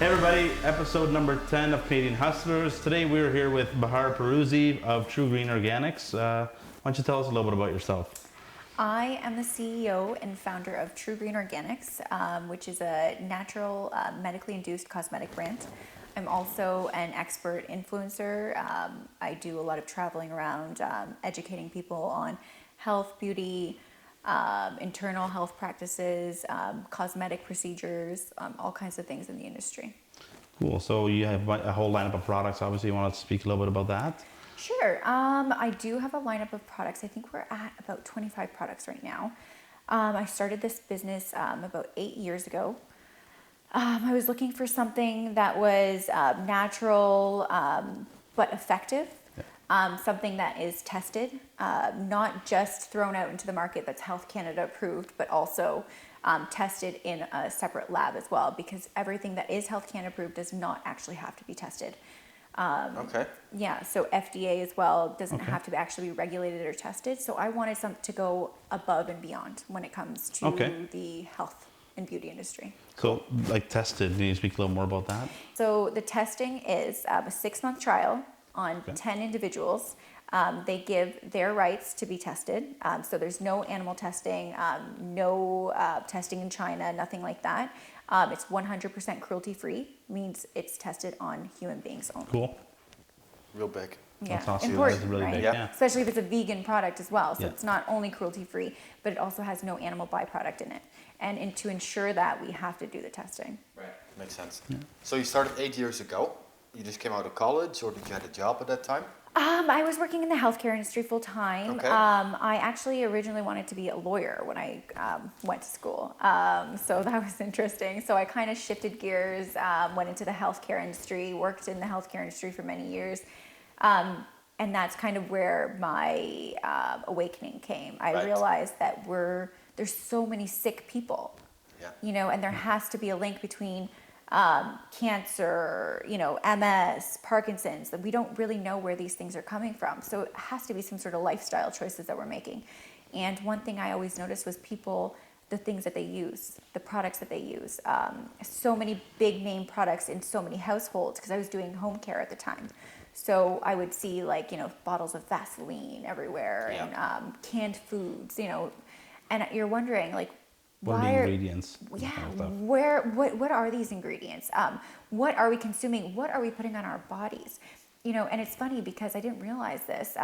Hey everybody, episode number 10 of Canadian Hustlers. Today we're here with Bahare of Tru-Green Organics. Why don't you tell us a little bit about yourself? I am the CEO and founder of Tru-Green Organics, which is a natural, medically induced cosmetic brand. I'm also an expert influencer. I do a lot of traveling around, educating people on health, beauty, internal health practices, cosmetic procedures, all kinds of things in the industry. Cool, so you have a whole lineup of products. Obviously you want to speak a little bit about that? Sure. I do have a lineup of products. I think we're at about 25 products right now. I started this business about 8 years ago. I was looking for something that was natural but effective, something that is tested, not just thrown out into the market that's Health Canada approved, but also tested in a separate lab as well, because everything that is Health Canada approved does not actually have to be tested. Okay. Yeah, so FDA as well doesn't have to actually be regulated or tested. So I wanted something to go above and beyond when it comes to the health and beauty industry. So, like tested, can you speak a little more about that? So the testing is a 6-month trial on 10 individuals. They give their rights to be tested. So there's no animal testing, no testing in China, nothing like that. It's 100% cruelty-free, means it's tested on human beings only. Cool. Real big. Yeah, That's awesome. important, That's really right? big, Yeah. Especially if it's a vegan product as well. So it's not only cruelty-free, but it also has no animal byproduct in it. And to ensure that, we have to do the testing. Right. Makes sense. Yeah. So you started 8 years ago. You just came out of college, or did you have a job at that time? I was working in the healthcare industry full time. Okay. I actually originally wanted to be a lawyer when I went to school. So that was interesting. So I kind of shifted gears, went into the healthcare industry, worked in the healthcare industry for many years. And that's kind of where my awakening came. I realized that there's so many sick people, and there has to be a link between cancer, MS, Parkinson's, that we don't really know where these things are coming from. So it has to be some sort of lifestyle choices that we're making. And one thing I always noticed was people, the things that they use, the products that they use. So many big name products in so many households, because I was doing home care at the time. So I would see bottles of Vaseline everywhere and canned foods, and you're wondering what are the ingredients? Yeah, what are these ingredients? What are we consuming? What are we putting on our bodies? And it's funny because I didn't realize this,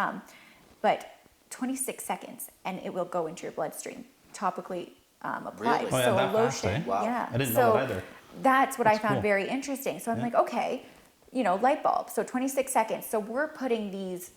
but 26 seconds and it will go into your bloodstream, topically applied. Really? So that a lotion. fast, eh? Wow. Yeah. I didn't know that either. That's what I found cool. very interesting. So I'm like, okay, light bulb. So 26 seconds. So we're putting these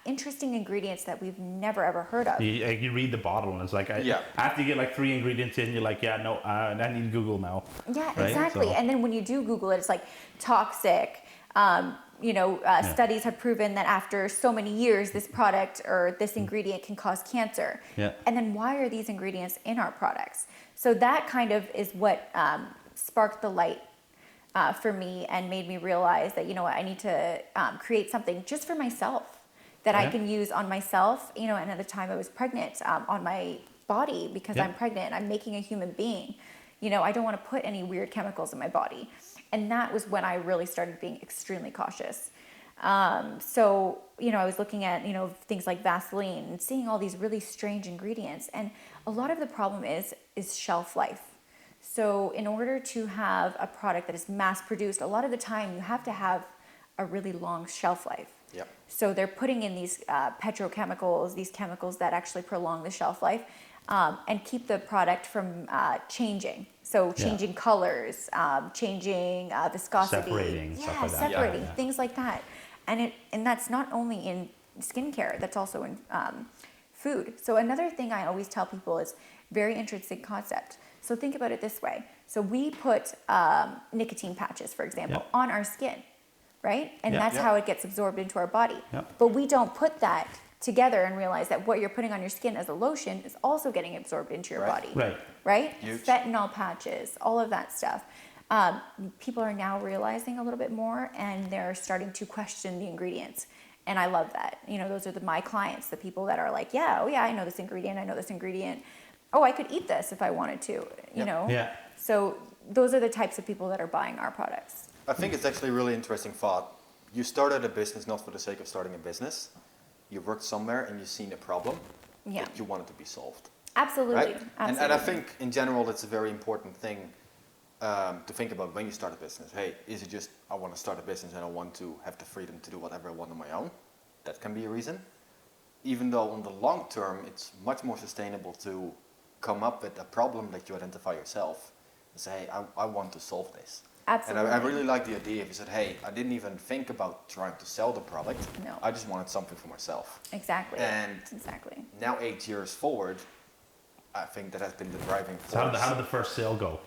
interesting ingredients that we've never ever heard of. You read the bottle and it's like, after you get 3 ingredients in, you're like, I need Google now. Yeah, right? exactly. So. And then when you do Google it, it's like toxic. Studies have proven that after so many years, this product or this ingredient can cause cancer. Yeah. And then why are these ingredients in our products? So that kind of is what sparked the light for me and made me realize that, I need to create something just for myself that I can use on myself, and at the time I was pregnant, on my body, because I'm pregnant, I'm making a human being. I don't want to put any weird chemicals in my body. And that was when I really started being extremely cautious. So, I was looking at, things like Vaseline and seeing all these really strange ingredients. And a lot of the problem is shelf life. So in order to have a product that is mass produced, a lot of the time you have to have a really long shelf life. Yep. So they're putting in these petrochemicals, these chemicals that actually prolong the shelf life and keep the product from changing. So changing colors, changing viscosity. Separating, stuff like that. Separating, things like that. And that's not only in skincare, that's also in food. So another thing I always tell people is very interesting concept. So think about it this way. So we put nicotine patches, for example, on our skin. Right? And that's how it gets absorbed into our body. But we don't put that together and realize that what you're putting on your skin as a lotion is also getting absorbed into your body. Right? Huge. Fentanyl patches, all of that stuff. People are now realizing a little bit more, and they're starting to question the ingredients. And I love that. Those are my clients, the people that are like, I know this ingredient, oh, I could eat this if I wanted to, you know? Yeah. So those are the types of people that are buying our products. I think it's actually a really interesting thought. You started a business not for the sake of starting a business. You worked somewhere and you've seen a problem that you wanted to be solved. Absolutely. Right? Absolutely. And I think in general it's a very important thing to think about when you start a business. Hey, is it just I want to start a business and I want to have the freedom to do whatever I want on my own? That can be a reason. Even though on the long term it's much more sustainable to come up with a problem that you identify yourself and say, hey, I want to solve this. Absolutely. And I really like the idea if you said, hey, I didn't even think about trying to sell the product. No. I just wanted something for myself. Exactly. And exactly. now 8 years forward, I think that has been the driving force. So how did the first sale go?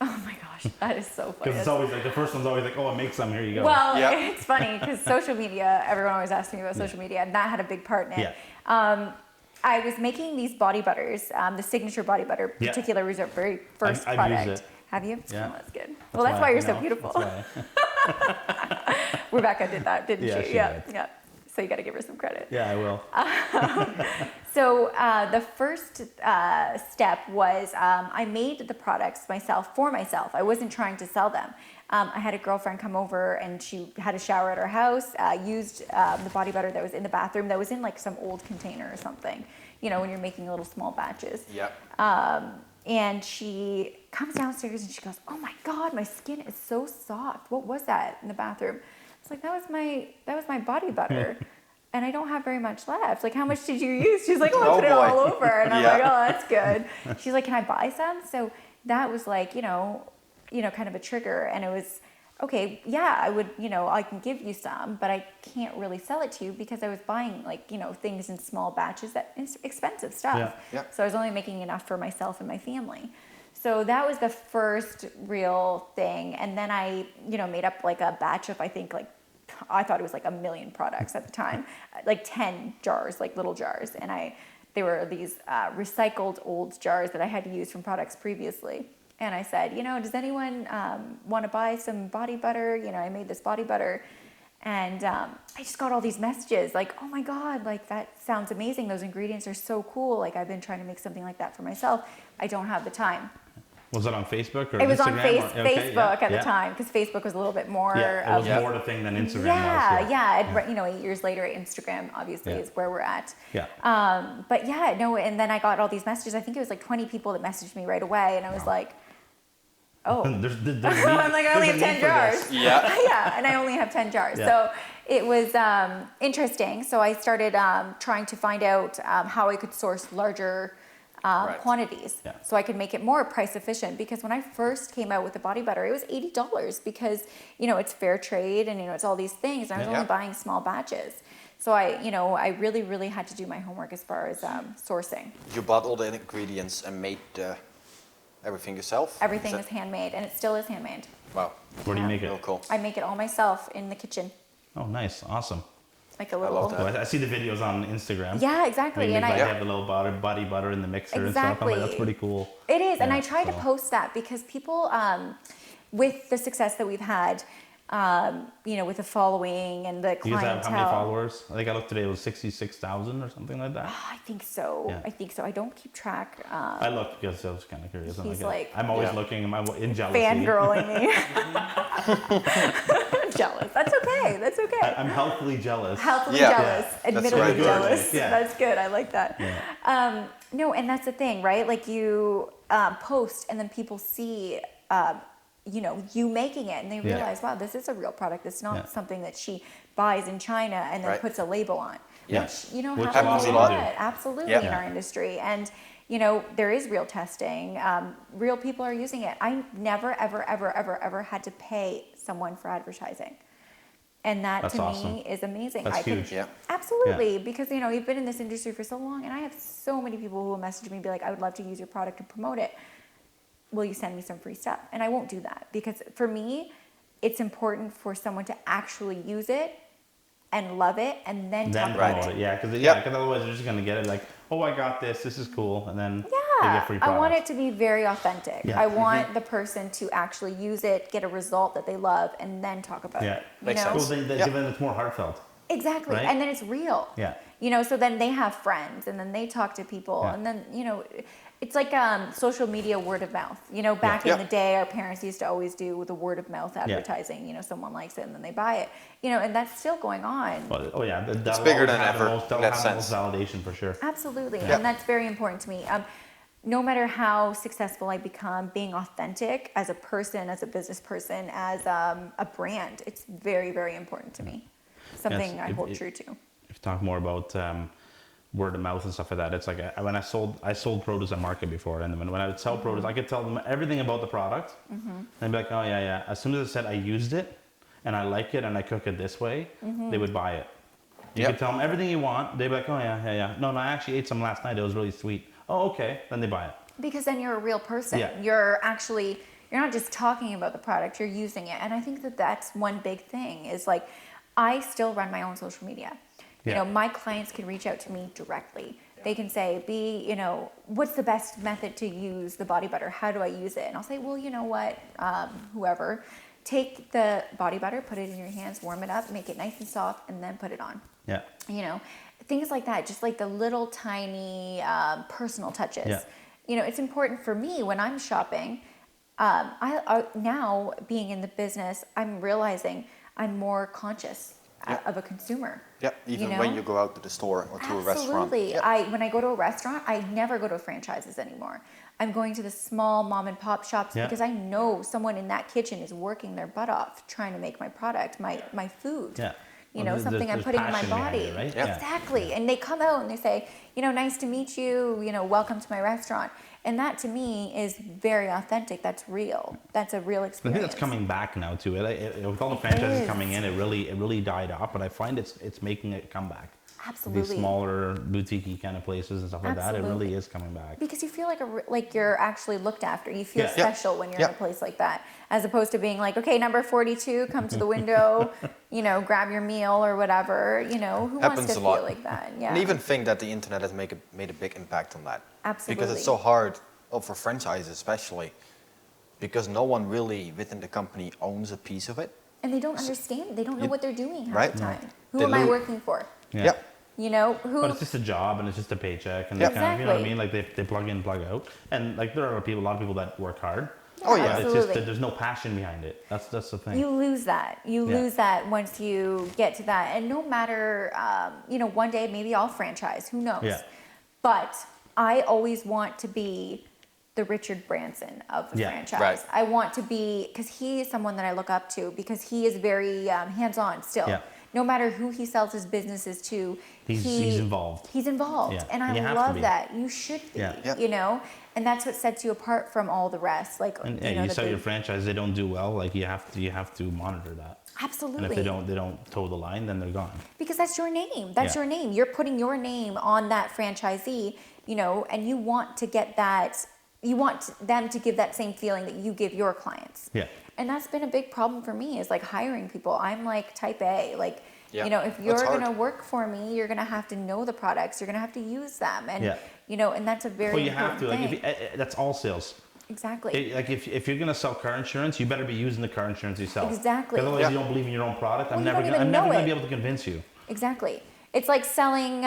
Oh my gosh, that is so funny. Because it's always like the first one's always like, oh, make some, here you go. Well, Yep. it's funny because social media, everyone always asks me about social media, and that had a big part in it. Yeah. I was making these body butters, the signature body butter, particular was our very first I've product. used it. Have you? Yeah. Oh, that's good. Well, that's why you're so beautiful. That's why. Rebecca did that, didn't Yeah, she? she Yeah, did. yeah. So you got to give her some credit. Yeah, I will. So the first step was I made the products myself for myself. I wasn't trying to sell them. I had a girlfriend come over and she had a shower at our house, used the body butter that was in the bathroom that was in like some old container or something, you know, when you're making little small batches. Yeah. And she comes downstairs and she goes, oh my God, my skin is so soft. What was that in the bathroom? It's like, that was my body butter. And I don't have very much left. Like, how much did you use? She's like, oh, I put it all over. And I'm like, oh, that's good. She's like, can I buy some? So that was like, you know, kind of a trigger. And it was, okay, yeah, I would, I can give you some, but I can't really sell it to you because I was buying like, things in small batches, that expensive stuff. Yeah. Yeah. So I was only making enough for myself and my family. So that was the first real thing. And then I, made up like a batch of, I thought it was like 1 million products at the time, like 10 jars, like little jars. And they were these recycled old jars that I had used from products previously. And I said, does anyone want to buy some body butter? I made this body butter. And I just got all these messages like, oh my God, like that sounds amazing. Those ingredients are so cool. Like I've been trying to make something like that for myself. I don't have the time. Was it on Facebook or It was Instagram? on Facebook at the time because Facebook was a little bit more. Yeah, it was more the thing than Instagram was. Yeah. 8 years later, Instagram obviously is where we're at. Yeah. But yeah, no, and then I got all these messages. I think it was like 20 people that messaged me right away, and I was like, oh. I'm like, I only have 10 jars. Yeah. Yeah, and I only have 10 jars. Yeah. So it was interesting. So I started trying to find out how I could source larger quantities so I could make it more price efficient, because when I first came out with the body butter, it was $80 because, it's fair trade and, it's all these things. And I was only buying small batches. So I really, really had to do my homework as far as sourcing. You bought all the ingredients and made everything yourself? Everything is handmade, and it still is handmade. Wow. Where do you make it? Real cool. I make it all myself in the kitchen. Oh, nice. Awesome. Like a little. that. I see the videos on Instagram. Yeah, exactly. They And make, I have the little body butter in the mixer and stuff. I'm Exactly. like, that's pretty cool. It is, and Yeah, I try to post that because people, with the success that we've had, with the following and the Do you guys clientele. have how many followers? I think I looked today, it was 66,000 or something like that. I think so. Yeah. I think so. I don't keep track. I looked because I was kind of curious. He's like- I'm always looking in jealousy. Fangirling me. Jealous. That's okay. That's okay. I'm healthily jealous. Healthily Yeah. jealous, Yeah. That's admittedly really good. jealous. Yeah. That's good. I like that. Yeah. No, and that's the thing, right? Like you post, and then people see, you making it, and they realize, wow, this is a real product. It's not something that she buys in China and then puts a label on. Yeah. Which, Which happens a a lot. lot. Absolutely in our industry. And there is real testing. Real people are using it. I never, ever, ever, ever, ever had to pay someone for advertising. And that That's to awesome. me is amazing. That's huge. Yeah. Absolutely, because you've been in this industry for so long, and I have so many people who will message me and be like, I would love to use your product and promote it. Will you send me some free stuff? And I won't do that, because for me, it's important for someone to actually use it and love it and then talk about promote it. it. Yeah, because otherwise they're just going to get it like, oh, I got this is cool, and then they get free I products. want it to be very authentic. Yeah. I want the person to actually use it, get a result that they love, and then talk about it. Makes you know? sense. Well, then it's more heartfelt. Exactly, Right? and then it's real. Yeah. So then they have friends, and then they talk to people, and then, it's like social media word of mouth. Back in the day, our parents used to always do the word of mouth advertising. Someone likes it and then they buy it. And that's still going on. Well, It's bigger than ever They'll in that have the most sense. validation for sure. Absolutely, and that's very important to me. No matter how successful I become, being authentic as a person, as a business person, as a brand, it's very, very important to me. Something I hold true to. If you talk more about word of mouth and stuff like that, it's like when I sold produce at market before, and when I would sell produce, I could tell them everything about the product, and they'd be like, oh yeah. As soon as I said I used it, and I like it, and I cook it this way, they would buy it. You could tell them everything you want, they'd be like, oh yeah. No, I actually ate some last night, it was really sweet. Oh, okay, then they buy it. Because then you're a real person. Yeah. You're not just talking about the product, you're using it. And I think that's one big thing is like, I still run my own social media. My clients can reach out to me directly. They can say, what's the best method to use the body butter? How do I use it? And I'll say, well, you know what, whoever, take the body butter, put it in your hands, warm it up, make it nice and soft, and then put it on. Yeah. Things like that, just like the little tiny personal touches. Yeah. It's important for me when I'm shopping. I now being in the business, I'm realizing I'm more conscious of a consumer. Yeah, even when you go out to the store or to a restaurant. Absolutely. When I go to a restaurant, I never go to franchises anymore. I'm going to the small mom and pop shops because I know someone in that kitchen is working their butt off trying to make my product, my food. Yeah. Something I'm putting in my body. It, right? Exactly. Yeah. And they come out and they say, nice to meet you, welcome to my restaurant. And that to me is very authentic. That's real. That's a real experience. I think that's coming back now too. With all the franchises coming in, it really died off. But I find it's making it come back. Absolutely. These smaller boutique kind of places and stuff like that, it really is coming back. Because you feel like you're actually looked after. You feel special when you're in a place like that, as opposed to being like, okay, number 42, come to the window, grab your meal or whatever. Who wants to feel like that? Yeah. And even think that the internet has made a big impact on that. Absolutely. Because it's so hard, for franchises especially, because no one really within the company owns a piece of it. And they don't understand. They don't know what they're doing half right? the time. Who am I working for? Yeah. Who? But it's just a job and it's just a paycheck and Exactly. kind of, you know what I mean? Like they plug in, plug out, and like there are a lot of people that work hard. Oh yeah, absolutely. It's just that there's no passion behind it. That's the thing. You lose that. You lose that once you get to that. And no matter, one day maybe I'll franchise. Who knows? Yeah. But I always want to be the Richard Branson of the franchise. Right. I want to be, because he is someone that I look up to, because he is very hands-on still. Yeah. No matter who he sells his businesses to, he's involved. He's involved. Yeah. And You I have love to be. that. You should be, Yeah. And that's what sets you apart from all the rest. Like, You sell your franchise, they don't do well. Like you have to monitor that. Absolutely. And if they don't toe the line, then they're gone. Because that's your name. That's your name. You're putting your name on that franchisee, and you want to get that. You want them to give that same feeling that you give your clients. Yeah. And that's been a big problem for me, is like hiring people. I'm like type A. Like, Yeah. if you're going to work for me, you're going to have to know the products. You're going to have to use them. And, and that's a very important thing. Like that's all sales. Exactly. Like if you're gonna sell car insurance, you better be using the car insurance yourself. Exactly. Otherwise, you don't believe in your own product. I'm never you gonna be able to convince you. Exactly. It's like selling,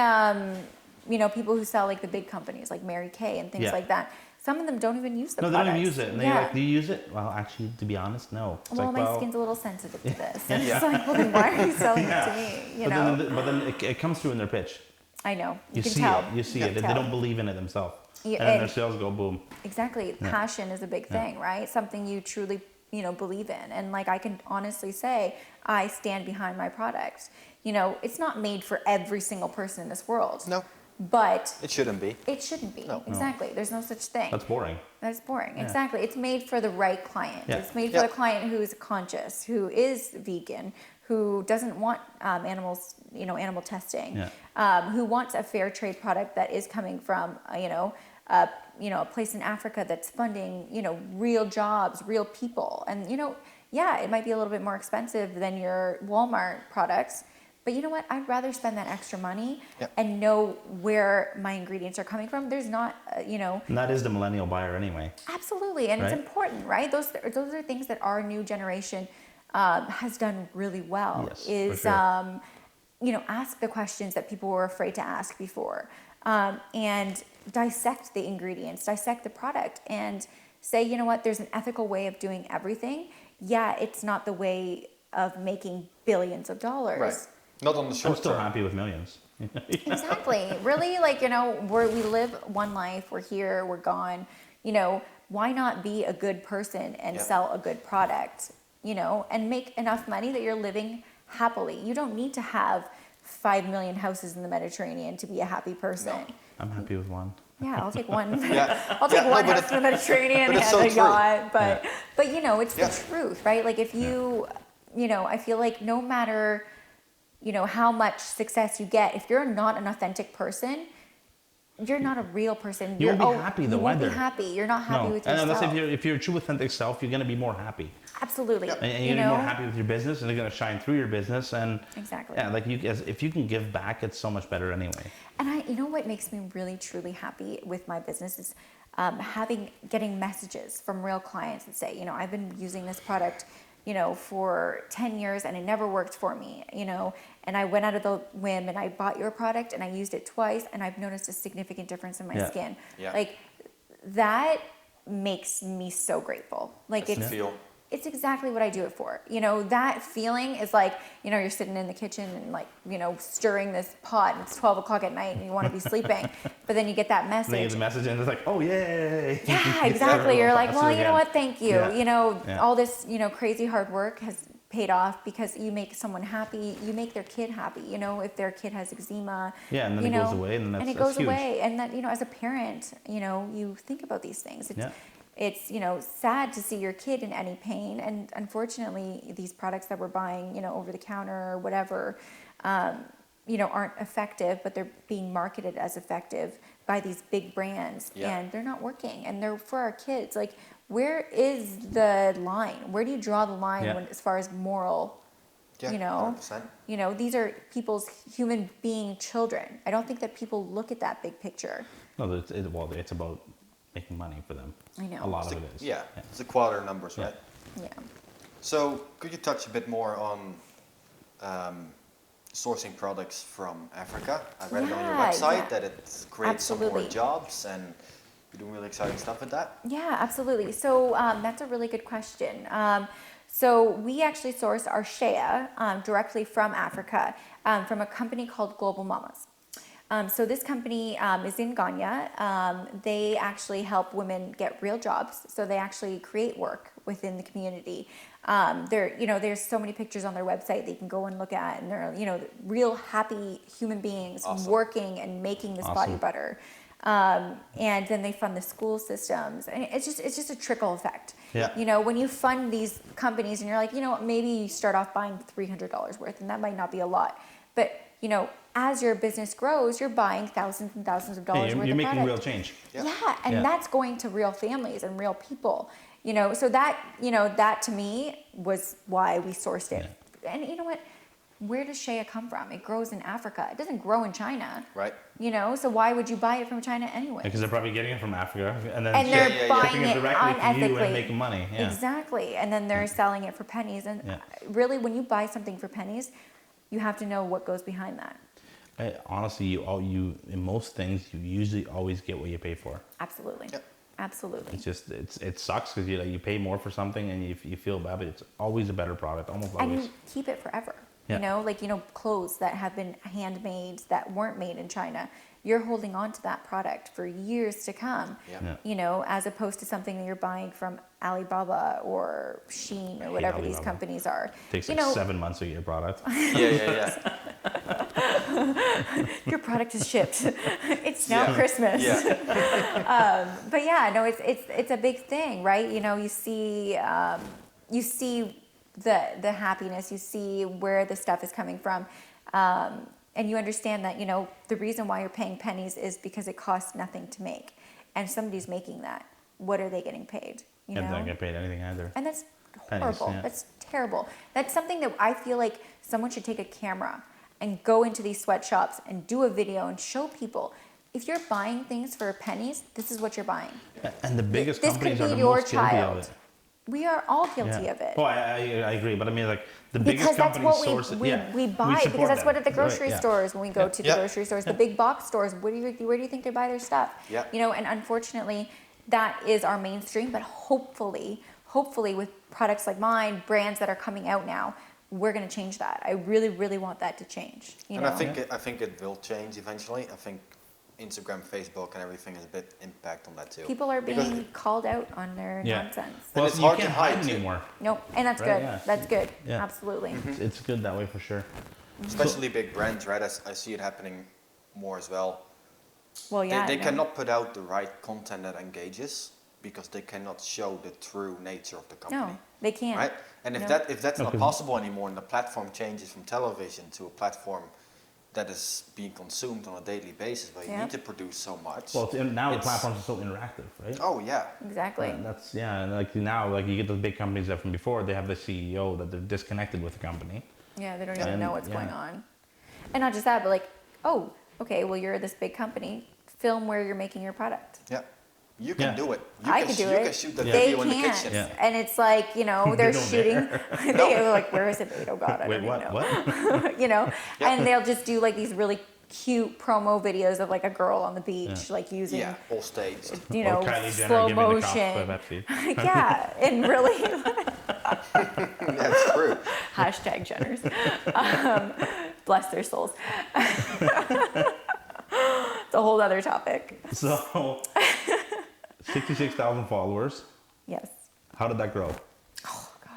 people who sell like the big companies like Mary Kay and things like that. Some of them don't even use the products. No, they don't even use it. And they're like, do you use it? Well, actually, to be honest, no. It's well, like, my skin's a little sensitive to this. And it's like, well, then why are you selling it to me? But then it comes through in their pitch. I know. You can see tell. it. You see it. They don't believe in it themselves. Yeah, and then their sales go boom. Exactly. Passion is a big thing, right? Something you truly, believe in. And like I can honestly say, I stand behind my product. It's not made for every single person in this world. No. But it shouldn't be. It shouldn't be. No. Exactly. There's no such thing. That's boring. That's boring. Yeah. Exactly. It's made for the right client. Yeah. It's made for the client who is conscious, who is vegan, who doesn't want animals, animal testing, who wants a fair trade product that is coming from, a place in Africa that's funding, real jobs, real people. And, it might be a little bit more expensive than your Walmart products. But you know what? I'd rather spend that extra money and know where my ingredients are coming from. There's not, And that is the millennial buyer anyway. Absolutely. And it's important, right? Those are things that our new generation has done really well. Yes, for sure. ask the questions that people were afraid to ask before, and dissect the ingredients, dissect the product, and say, you know what, there's an ethical way of doing everything. Yeah, it's not the way of making billions of dollars. Right. Not on the short I'm still term. happy with millions. Exactly. Really, we live one life, we're here, we're gone. Why not be a good person and sell a good product, and make enough money that you're living happily. You don't need to have 5 million houses in the Mediterranean to be a happy person. No. I'm happy with one. Yeah, I'll take one. Yeah. I'll take Yeah, one no, house in the Mediterranean but and it's so a true. yacht. But it's Yeah. the truth, right? Like if you, I feel like no matter, how much success you get, if you're not an authentic person, you're not a real person. You won't be happy though, You won't be either. happy. You're not happy with yourself. And unless if you're a true authentic self, you're gonna be more happy. Absolutely. Yep. And you're gonna be more happy with your business, and you're gonna shine through your business. And Exactly. yeah, like if you can give back, it's so much better anyway. And what makes me really truly happy with my business is getting messages from real clients that say, I've been using this product, for 10 years and it never worked for me, and I went out of the whim and I bought your product and I used it twice and I've noticed a significant difference in my skin. Yeah. Like that makes me so grateful. Like That's the feel. it's exactly what I do it for. That feeling is like, you're sitting in the kitchen and stirring this pot and it's 12 o'clock at night and you want to be sleeping. But then you get that message. They get the message and it's like, oh, yay. Yeah, exactly. You're like, well, you know what? Thank you. Yeah. All this, crazy hard work has paid off because you make someone happy. You make their kid happy. If their kid has eczema. Yeah, and then it goes away, and that's it goes huge. away. And that, as a parent, you think about these things. It's sad to see your kid in any pain, and unfortunately, these products that we're buying, over the counter or whatever, aren't effective, but they're being marketed as effective by these big brands, and they're not working, and they're for our kids. Like, where is the line? Where do you draw the line as far as moral? Yeah, 100%. These are people's human being children. I don't think that people look at that big picture. No, it's about making money for them. I know. A lot of it is. Yeah, it's the quarter numbers, right? Yeah. So could you touch a bit more on sourcing products from Africa? I read it on your website that it creates some more jobs, and you're doing really exciting stuff with that. Yeah, absolutely. So that's a really good question. So we actually source our shea directly from Africa, from a company called Global Mamas. So this company is in Ghana. They actually help women get real jobs. So they actually create work within the community. There's so many pictures on their website that you can go and look at, and they're, real happy human beings working and making this body butter. And then they fund the school systems, and it's just a trickle effect. Yeah. When you fund these companies and you're like, maybe you start off buying $300 worth, and that might not be a lot, but as your business grows, you're buying thousands and thousands of dollars worth of product. You're making real change. Yeah, and that's going to real families and real people. So that to me was why we sourced it. Yeah. And you know what? Where does shea come from? It grows in Africa. It doesn't grow in China. Right. So why would you buy it from China anyway? Because they're probably getting it from Africa, and then they're buying shipping it directly to you and making money. Yeah. Exactly, and then they're selling it for pennies. And really, when you buy something for pennies, you have to know what goes behind that. Honestly, you in most things you usually always get what you pay for. Absolutely. Yep. Absolutely. It's just it sucks because you pay more for something and you feel bad, but it's always a better product, almost always. And you keep it forever. Yeah. Clothes that have been handmade that weren't made in China. You're holding on to that product for years to come. Yeah. As opposed to something that you're buying from Alibaba or Shein or whatever these companies are. Takes 7 months to get your product. Yeah. Your product is shipped. It's now Christmas. Yeah. But it's a big thing, right? You see the happiness, you see where the stuff is coming from. And you understand that, the reason why you're paying pennies is because it costs nothing to make. And somebody's making that. What are they getting paid? And they don't get paid anything either. And that's Pennies, horrible. yeah. That's terrible. That's something that I feel like someone should take a camera and go into these sweatshops and do a video and show people. If you're buying things for pennies, this is what you're buying. And the biggest This companies could are be the your most guilty child. of it. We are all guilty of it. Oh, I agree, but I mean, like the Because biggest that's companies what source it. we buy, support because that's them. what at the grocery Right, yeah. stores, when we go to the Yeah. grocery stores, the big box stores, where do you think they buy their stuff? Yeah. You know, and unfortunately, that is our mainstream, but hopefully with products like mine, brands that are coming out now, we're going to change that. I really, really want that to change. You know? I think it will change eventually. I think Instagram, Facebook, and everything has a bit impact on that too. People are Because being called out on their nonsense. Well, it's you hard can't to hide hide too. anymore. Nope, and that's Right, good. yeah. That's good. Yeah. Absolutely. It's good that way for sure. especially big brands, right? I see it happening more as well. Well, yeah. They no. cannot put out the right content that engages because they cannot show the true nature of the company. No, they can't. Right? And if No. that's No, not 'cause- possible anymore, and the platform changes from television to a platform that is being consumed on a daily basis, where you Yeah. need to produce so much. Well, now the It's- platforms are so interactive, right? Oh yeah, Exactly. That's and like now, like you get those big companies that from before, they have the CEO that they're disconnected with the company. Yeah, they don't even And- know what's yeah. going on. And not just that, but like, oh, okay, well, you're this big company. Film where you're making your product. yeah. You can Yeah. do it. You I can, could do you it. can shoot the Yeah. They video in the can't. kitchen. Yeah. And it's like, you know, they're don't shooting. They're like, where is it made? Oh, God, I Wait, don't what? even know. What? You know, Yeah. and they'll just do like these really cute promo videos of like a girl on the beach, like using, Yeah, all staged. you Or know, Kylie Jenner slow giving the cops motion. by Pepsi. Yeah, and really, That's true. hashtag Jenners. Bless their souls. It's a whole other topic. So, 66,000 followers. Yes. How did that grow? Oh, God.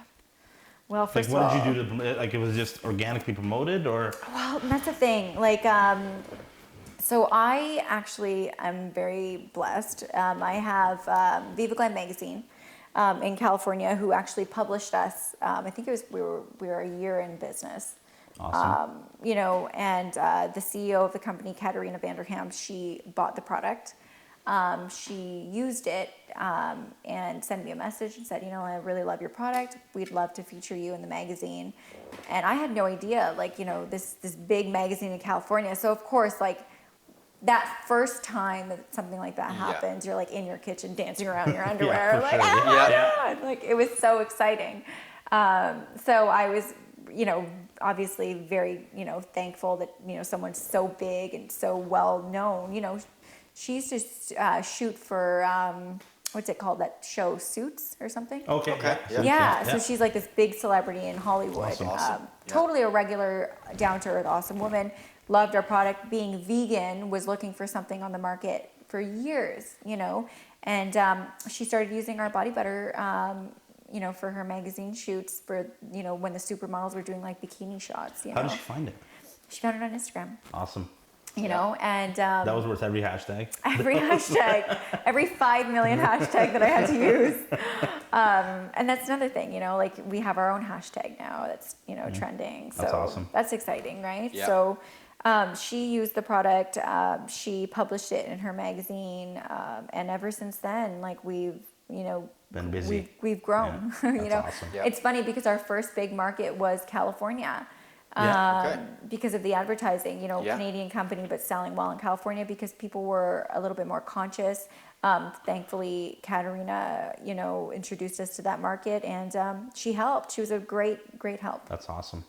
Well, Like, first what of all, did you do to promote it? Like, it was just organically promoted, or well, that's the thing. Like, so I actually am very blessed. I have Viva Glam magazine in California, who actually published us. I think it was we were a year in business. awesome? You know, and the CEO of the company, Katarina Vanderham, she bought the product. She used it and sent me a message and said, you know, I really love your product. We'd love to feature you in the magazine. And I had no idea, like, you know, this big magazine in California. So of course, like, that first time that something like that happens, you're like in your kitchen dancing around in your underwear, for like, sure. oh my Yeah. God. Like, it was so exciting. So I was, you know, obviously very, you know, thankful that, you know, someone so big and so well known, you know, she used to shoot for, what's it called, that show, Suits or something? Okay. Okay, Yeah. Yeah, so she's like this big celebrity in Hollywood. Awesome. Awesome. Yeah. Totally a regular, down-to-earth, awesome woman. Loved our product. Being vegan, was looking for something on the market for years, you know. And she started using our body butter, you know, for her magazine shoots for, you know, when the supermodels were doing like bikini shots, you know. How did she find it? She found it on Instagram, Awesome. you know, and That was worth every hashtag. every hashtag, every 5 million hashtag that I had to use. And that's another thing, you know, like we have our own hashtag now that's, you know, trending. So That's awesome. that's exciting, right? Yeah. So she used the product, she published it in her magazine. And ever since then, like we've, you know, Been busy. we've grown, Yeah, you that's know. awesome. Yeah. It's funny because our first big market was California. Yeah. Okay. Because of the advertising, you know, Yeah. Canadian company, but selling well in California because people were a little bit more conscious. Thankfully, Katarina, you know, introduced us to that market, and she helped. She was a great help. That's awesome.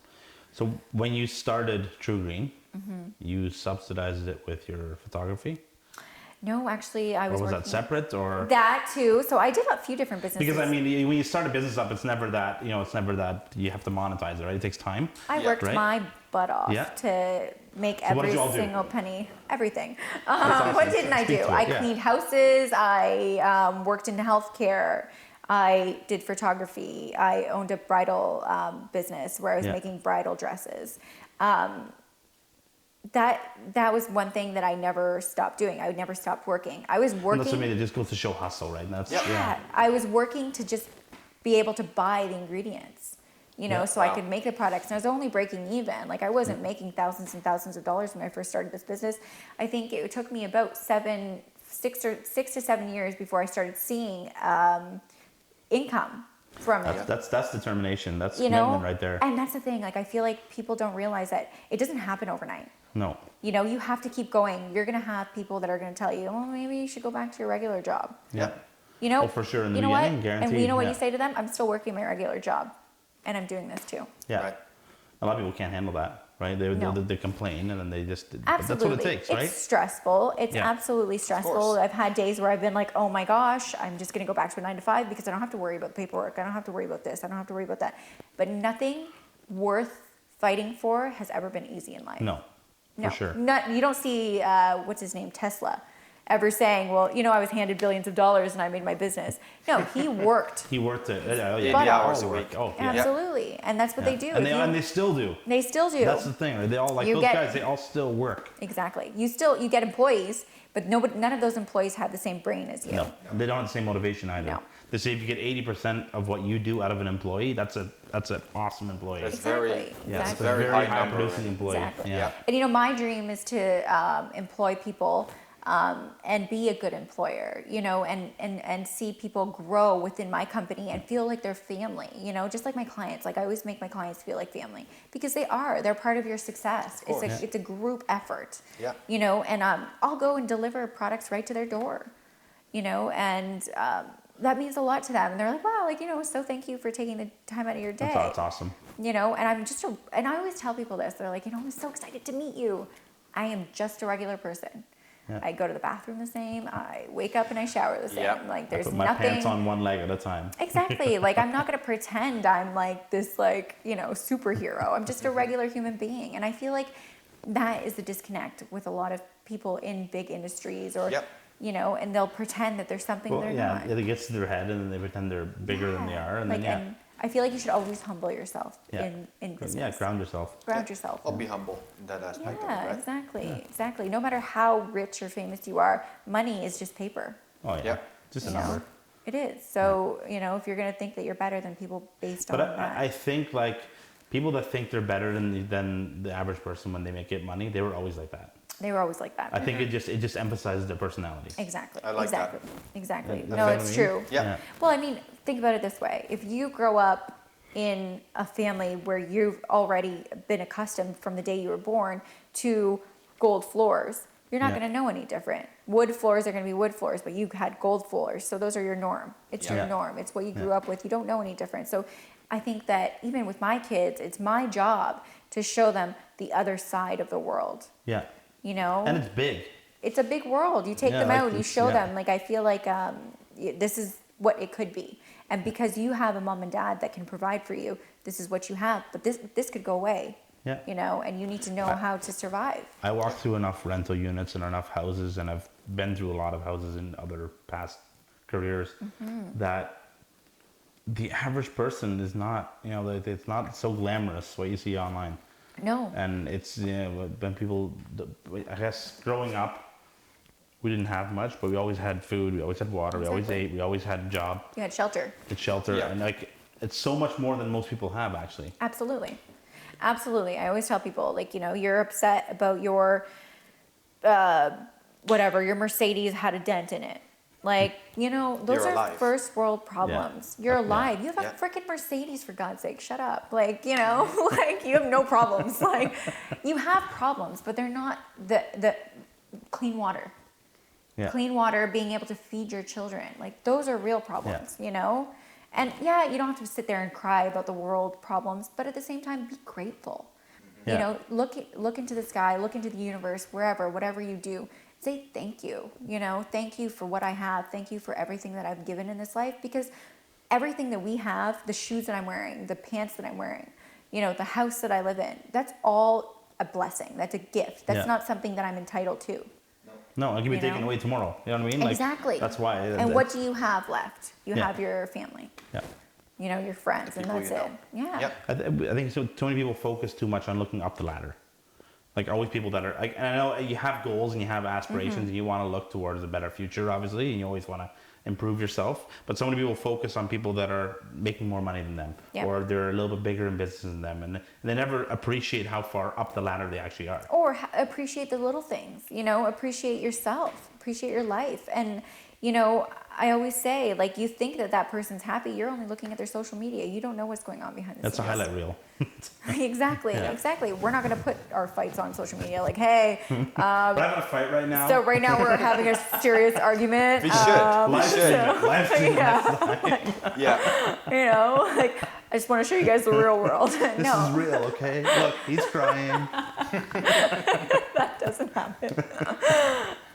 So when you started Tru-Green, Mm-hmm. you subsidized it with your photography, No, actually, I or was was working that separate, or? that too. So I did a few different businesses. Because I mean, when you start a business up, it's never that you have to monetize it, right? It takes time. I Yeah. worked Right? my butt off Yeah. to make So what every did you all do? single penny, everything. awesome. What didn't I do? Speak to it, I yeah. cleaned houses. I worked in healthcare. I did photography. I owned a bridal business where I was Yeah. making bridal dresses. That was one thing that I never stopped doing. I never stopped working. I was And working. that's what made it just goes to show hustle, right? And that's Yeah. Yeah, I was working to just be able to buy the ingredients, you know, Yeah. so I Wow. could make the products. And I was only breaking even. Like I wasn't making thousands and thousands of dollars when I first started this business. I think it took me about 6 to 7 years before I started seeing income from it. That's determination. That's You commitment know, right there. and that's the thing. Like I feel like people don't realize that it doesn't happen overnight. No. You know, you have to keep going. You're gonna have people that are gonna tell you, "Oh, maybe you should go back to your regular job." Yeah. You know, Oh, for sure, in the you know beginning, what? guaranteed, And you know what yeah. you say to them? I'm still working my regular job, and I'm doing this too. Yeah. Right. A lot of people can't handle that, right? No. They complain and then they just. Absolutely. But that's what it takes, right? It's stressful. It's Yeah. absolutely stressful. course. I've had days where I've been like, oh my gosh, I'm just going to go back to a 9 to 5 because I don't have to worry about the paperwork. I don't have to worry about this. I don't have to worry about that. But nothing worth fighting for has ever been easy in life. No, No. for sure. You don't see, what's his name, Tesla, ever saying, well, you know, I was handed billions of dollars and I made my business. No, he worked. He worked it. Oh, yeah. 80 they all hours a work. week. Oh, yeah. Absolutely. And that's what they do. And If you- and they still do. they still do. That's the thing. Right? They all like You those get- guys. They all still work. Exactly. You get employees, but none of those employees have the same brain as you. No, they don't have the same motivation either. No. They say if you get 80% of what you do out of an employee, that's an awesome employee. That's Exactly. very, Yeah, that's it's a a very, very high number. producing employee. Exactly. Yeah. And you know, my dream is to employ people and be a good employer, you know, and see people grow within my company and feel like they're family, you know, just like my clients. Like I always make my clients feel like family because they are. They're part of your success. course. It's a group effort, Yeah. you know, and I'll go and deliver products right to their door, you know, and that means a lot to them. And they're like, wow, like, you know, so thank you for taking the time out of your day. That's awesome. You know, and and I always tell people this. They're like, you know, I'm so excited to meet you. I am just a regular person. Yeah. I go to the bathroom the same. I wake up and I shower the same. Yep. Like I there's put my nothing. pants on one leg at a time. Exactly. Like I'm not gonna pretend I'm like this, like, you know, superhero. I'm just a regular human being, and I feel like that is the disconnect with a lot of people in big industries, or Yep. you know, and they'll pretend that there's something Well, they're yeah, not. it gets to their head and then they pretend they're bigger than they are, and like, then and I feel like you should always humble yourself Yeah. in business. yeah, ground yourself. Ground yourself. I'll be humble in that aspect of it, Yeah, right? exactly, exactly. No matter how rich or famous you are, money is just paper. Oh yeah, Yep. just a You know, number. it is. So you know, if you're gonna think that you're better than people based But on that, I think like people that think they're better than the average person when they make it money, they were always like that. they were always like that. I think it just emphasizes their personality. Exactly. I like that. Exactly. Yeah, No, that's it's what I true. mean. Yeah. Well, I mean, think about it this way: if you grow up in a family where you've already been accustomed from the day you were born to gold floors, you're not Yeah. going to know any different. Wood floors are going to be wood floors, but you had gold floors, so those are your norm. It's Yeah. your norm. It's what you grew Yeah. up with. You don't know any different. So I think that even with my kids, it's my job to show them the other side of the world. Yeah, You know, and it's big. it's a big world. You take Yeah, them like out, you it's- show yeah. them. Like I feel like this is what it could be, and because you have a mom and dad that can provide for you, this is what you have. But this could go away. Yeah. You know, and you need to know how to survive. I walked through enough rental units and enough houses, and I've been through a lot of houses in other past careers Mm-hmm. that the average person is not, you know, it's not so glamorous what you see online. No. And it's, you know, when people, I guess growing up, we didn't have much, but we always had food, we always had water, we always Exactly. ate, we always had a job, You had shelter. a shelter, Yeah. and like, it's so much more than most people have actually. Absolutely. Absolutely. I always tell people, like, you know, you're upset about your, whatever, your Mercedes had a dent in it. Like, you know, those You're are alive. first world problems. You're Yeah. alive. You have a Yeah. freaking Mercedes, for God's sake. Shut up. Like, you know, like you have no problems. Like, you have problems, but they're not the clean water. Yeah. Clean water, being able to feed your children. Like, those are real problems, you know? And yeah, you don't have to sit there and cry about the world problems, but at the same time, be grateful. You Yeah. know, look into the sky, look into the universe, wherever, whatever you do. Say thank you. You know, thank you for what I have. Thank you for everything that I've given in this life, because everything that we have, the shoes that I'm wearing, the pants that I'm wearing, you know, the house that I live in, that's all a blessing. That's a gift. That's Yeah. not something that I'm entitled to. No, it can be You taken know? away tomorrow. You know what I mean? Like, Exactly. That's why. And what do you have left? You Yeah. have your family, Yeah. you know, your friends, and people that's you it. know. Yeah. Yep. I think so many people focus too much on looking up the ladder. Like always people that are like, and I know you have goals and you have aspirations Mm-hmm. and you want to look towards a better future, obviously, and you always want to improve yourself. But so many people focus on people that are making more money than them, Yep. or they're a little bit bigger in business than them, and they never appreciate how far up the ladder they actually are. Or appreciate the little things, you know, appreciate yourself, appreciate your life. And, you know, I always say, like, you think that person's happy, you're only looking at their social media. You don't know what's going on behind the That's a scenes. highlight reel. Exactly. We're not going to put our fights on social media like, hey, We're having a fight right now. so right now we're having a serious argument. We should. Live stream it. Live stream it next time. Yeah. You know, like, I just want to show you guys the real world. This is real, okay? Look, he's crying. That doesn't happen.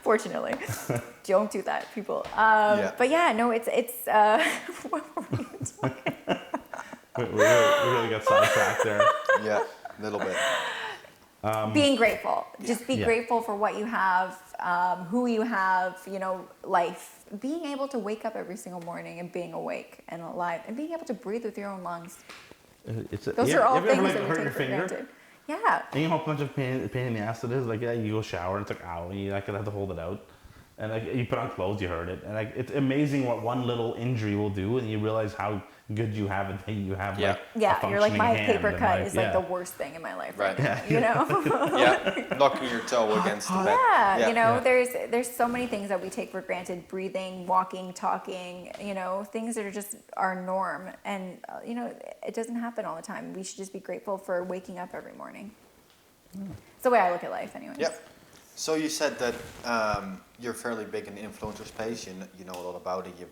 Fortunately. Don't do that, people. But yeah, no, it's what were we talking about? We really got sidetracked there. Yeah, a little bit. Being grateful. Just be Yeah. grateful for what you have, who you have, you know, life. Being able to wake up every single morning and being awake and alive and being able to breathe with your own lungs. Those are all things that we hurt take your for finger? granted. Yeah. And you know how much of pain in the ass it is? Like, yeah, you go shower and it's like, ow, and you like have to hold it out. And like you put on clothes, you hurt it. And like it's amazing what one little injury will do, and you realize how good you have it. That you have like Yeah, a you're like, my functioning hand paper and, cut like, is like the worst thing in my life Right. now, you know? Yeah, knocking your toe against the bed. Yeah, you know, Yeah. there's so many things that we take for granted: breathing, walking, talking. You know, things that are just our norm, and you know, it doesn't happen all the time. We should just be grateful for waking up every morning. It's the way I look at life, anyways. Yep. So you said that you're fairly big in the influencer space. You know a lot about it. You're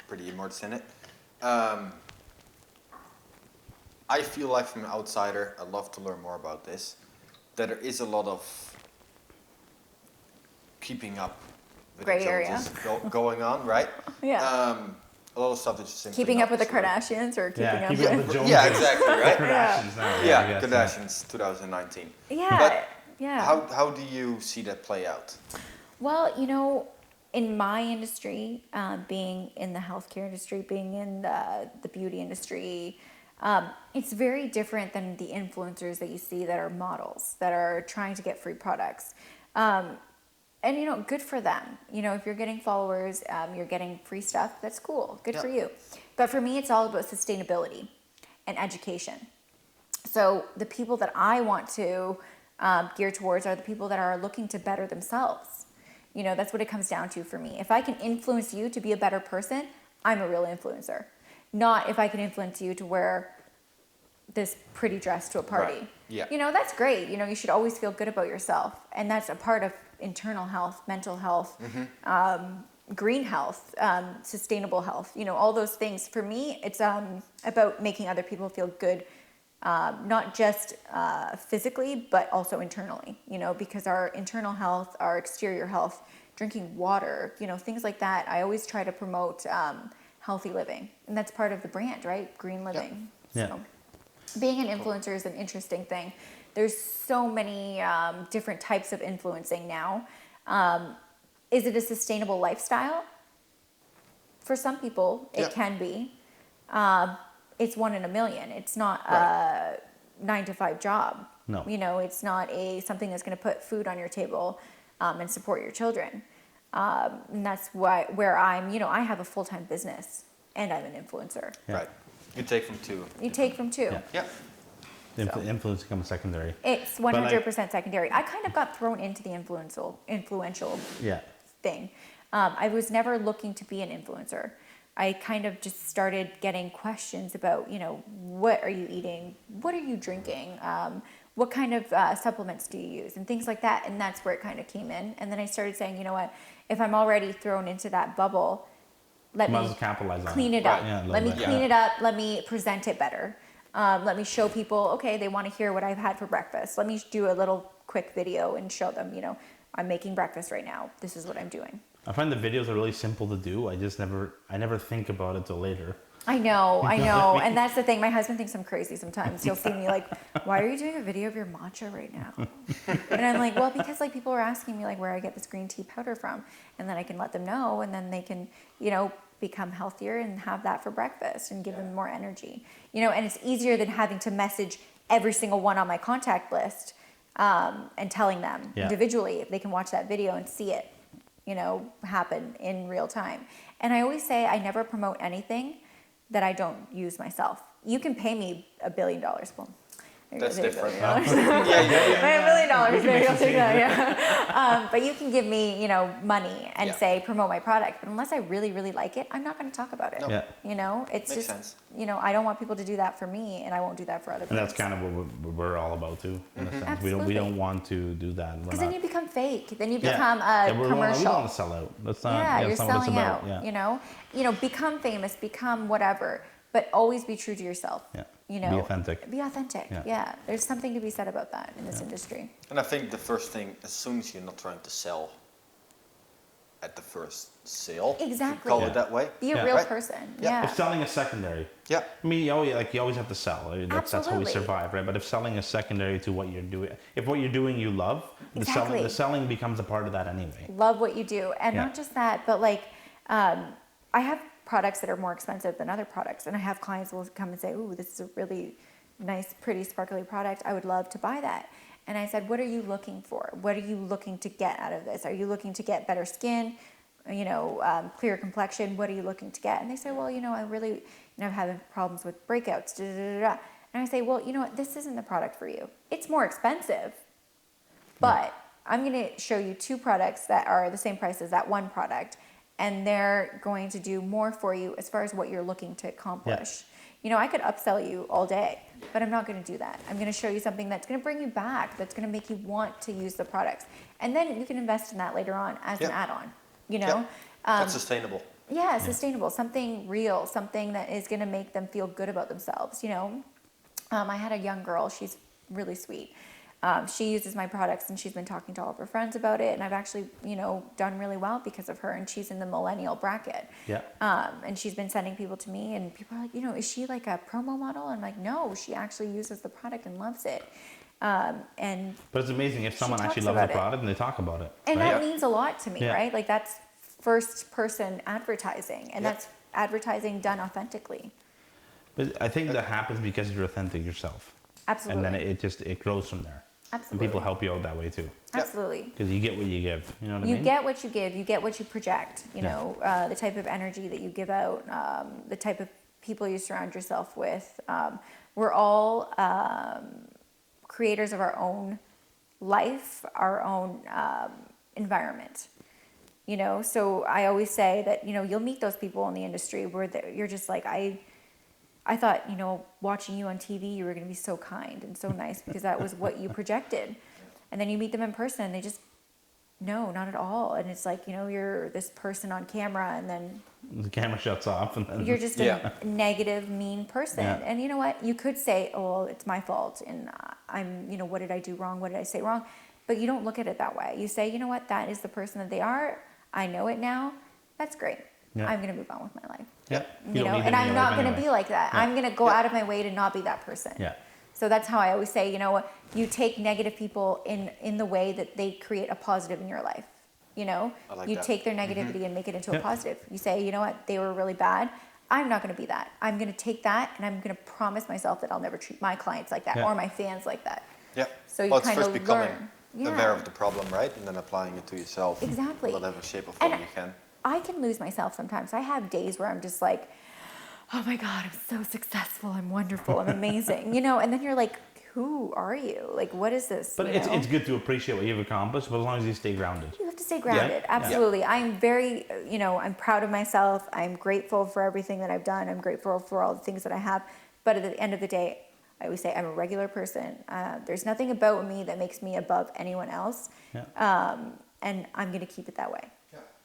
pretty immersed in it. I feel like from an outsider, I'd love to learn more about this, that there is a lot of keeping up with Gray the area. Joneses going on, right? Yeah. A lot of stuff that's just simply Keeping up with the not true. Kardashians or keeping up keeping up with... with Joneses. Yeah, exactly, right? Kardashians now. I Yeah, guess, Kardashians 2019. Yeah, But yeah. how do you see that play out? Well, you know, in my industry, being in the healthcare industry, being in the beauty industry, it's very different than the influencers that you see that are models, that are trying to get free products. And, you know, good for them. You know, if you're getting followers, you're getting free stuff, that's cool. Good for you. But for me, it's all about sustainability and education. So the people that I want to gear towards are the people that are looking to better themselves. You know, that's what it comes down to for me. If I can influence you to be a better person, I'm a real influencer. Not if I can influence you to wear this pretty dress to a party. Right. Yeah. You know, that's great. You know, you should always feel good about yourself. And that's a part of internal health, mental health, green health, sustainable health, you know, all those things. For me, it's about making other people feel good, not just physically, but also internally, you know, because our internal health, our exterior health, drinking water, you know, things like that. I always try to promote healthy living. And that's part of the brand, right? Green living. Yeah. So being an influencer is an interesting thing. There's so many different types of influencing now. Is it a sustainable lifestyle? For some people, it can be. It's 1 in a million. It's not a 9-to-5 job. No. You know, it's not something that's going to put food on your table and support your children. And that's where I'm, you know, I have a full-time business and I'm an influencer. Yeah. Right. You take from two. You take from two. Yeah. Yeah. The influence becomes secondary. It's 100% secondary. I kind of got thrown into the influential Yeah. thing. I was never looking to be an influencer. I kind of just started getting questions about, you know, what are you eating? What are you drinking? What kind of supplements do you use? And things like that. And that's where it kind of came in. And then I started saying, you know what, if I'm already thrown into that bubble, let Might as me well capitalize on clean it. it up. Right. Yeah, a Let me little bit. clean it up. Let me present it better. Let me show people, okay, they want to hear what I've had for breakfast. Let me do a little quick video and show them, you know, I'm making breakfast right now. This is what I'm doing. I find the videos are really simple to do. I never think about it till later. I know. And that's the thing. My husband thinks I'm crazy sometimes. He'll see me like, why are you doing a video of your matcha right now? And I'm like, well, because like people are asking me like where I get this green tea powder from. And then I can let them know and then they can, you know, become healthier and have that for breakfast and give them more energy. You know, and it's easier than having to message every single one on my contact list and telling them individually if they can watch that video and see it, you know, happen in real time. And I always say I never promote anything that I don't use myself. You can pay me $1 billion. Well, That's different. $1 Yeah. million, maybe I'll take that, yeah. But you can give me, money and Yeah. say, promote my product. But unless I really, really like it, I'm not going to talk about it. No. Yeah. It's Makes just, sense. I don't want people to do that for me, and I won't do that for other people. And that's kind of what we're all about too, in a sense. Absolutely. We don't want to do that. Because then you become fake. Then you Yeah. become Yeah, a we commercial. don't want to sell out. That's not. Yeah, you're that's not what it's selling about. out. Yeah. Become famous, become whatever, but always be true to yourself. Yeah. Be authentic. Be authentic. Yeah. Yeah. There's something to be said about that in this industry. And I think the first thing, as soon as you're not trying to sell at the first sale, if you Exactly. call it that way. Be a Yeah. real Right. person. Yeah. Yeah. If selling is secondary, Yeah. I mean, you always have to sell. I mean, that's how we Absolutely. survive, right? But if selling is secondary to what you're doing, if what you're doing you love, Exactly. the selling becomes a part of that anyway. Love what you do. And Yeah. not just that, but I have products that are more expensive than other products. And I have clients who will come and say, ooh, this is a really nice, pretty, sparkly product. I would love to buy that. And I said, what are you looking for? What are you looking to get out of this? Are you looking to get better skin? Clear complexion? What are you looking to get? And they say, well, I really, I'm having problems with breakouts. Da, da, da, da. And I say, well, you know what? This isn't the product for you. It's more expensive, but I'm going to show you two products that are the same price as that one product, and they're going to do more for you as far as what you're looking to accomplish. I could upsell you all day, but I'm not going to do that. I'm going to show you something that's going to bring you back, that's going to make you want to use the products. And then you can invest in that later on as an add-on, That's sustainable. Yeah, sustainable, something real, something that is going to make them feel good about themselves. I had a young girl, she's really sweet. She uses my products and she's been talking to all of her friends about it. And I've actually, done really well because of her. And she's in the millennial bracket. Yeah. And she's been sending people to me and people are like, is she like a promo model? I'm like, no, she actually uses the product and loves it. But it's amazing if someone actually talks loves the about it. product and they talk about it. And right? that means a lot to me, Yeah. right? Like that's first person advertising and that's advertising done authentically. But I think that happens because you're authentic yourself. Absolutely. And then it grows from there. Absolutely. And people help you out that way too. Absolutely. Because you get what you give. You know what I You mean? get what you give, you get what you project, Yeah. the type of energy that you give out, the type of people you surround yourself with. We're all creators of our own life, our own environment. So I always say that, you'll meet those people in the industry where you're just like, I thought, watching you on TV, you were going to be so kind and so nice because that was what you projected. And then you meet them in person and they just, no, not at all. And it's like, you're this person on camera and then The camera shuts off and then you're just a negative, mean person. Yeah. And you know what? You could say, oh, well, it's my fault. And I'm, what did I do wrong? What did I say wrong? But you don't look at it that way. You say, you know what? That is the person that they are. I know it now. That's great. Yeah. I'm going to move on with my life. Yeah. And I'm not going to be like that. Yeah. I'm going to go out of my way to not be that person. Yeah. So that's how I always say, you take negative people in the way that they create a positive in your life. I like you that. take their negativity and make it into a Yeah. positive. You say, you know what, they were really bad. I'm not going to be that. I'm going to take that and I'm going to promise myself that I'll never treat my clients like that Yeah. or my fans like that. Yeah. So you it's kind first of becoming learn. aware of the problem, right? And then applying it to yourself. Exactly. In whatever shape or form And you can. I can lose myself sometimes. I have days where I'm just like, oh my God, I'm so successful. I'm wonderful. I'm amazing. And then you're like, who are you? Like, what is this? But it's good to appreciate what you've accomplished, but as long as you stay grounded. You have to stay grounded. Yeah. Absolutely. I'm very, I'm proud of myself. I'm grateful for everything that I've done. I'm grateful for all the things that I have. But at the end of the day, I always say I'm a regular person. There's nothing about me that makes me above anyone else. Yeah. And I'm going to keep it that way.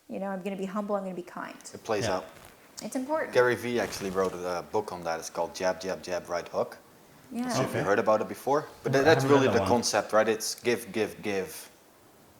Yeah. I'm going to be humble. I'm going to be kind. It plays Yeah. out. It's important. Gary Vee actually wrote a book on that. It's called Jab, Jab, Jab, Right Hook. Yeah. So if you Okay. heard about it before. But I that's haven't really read the that one. concept, right? It's give.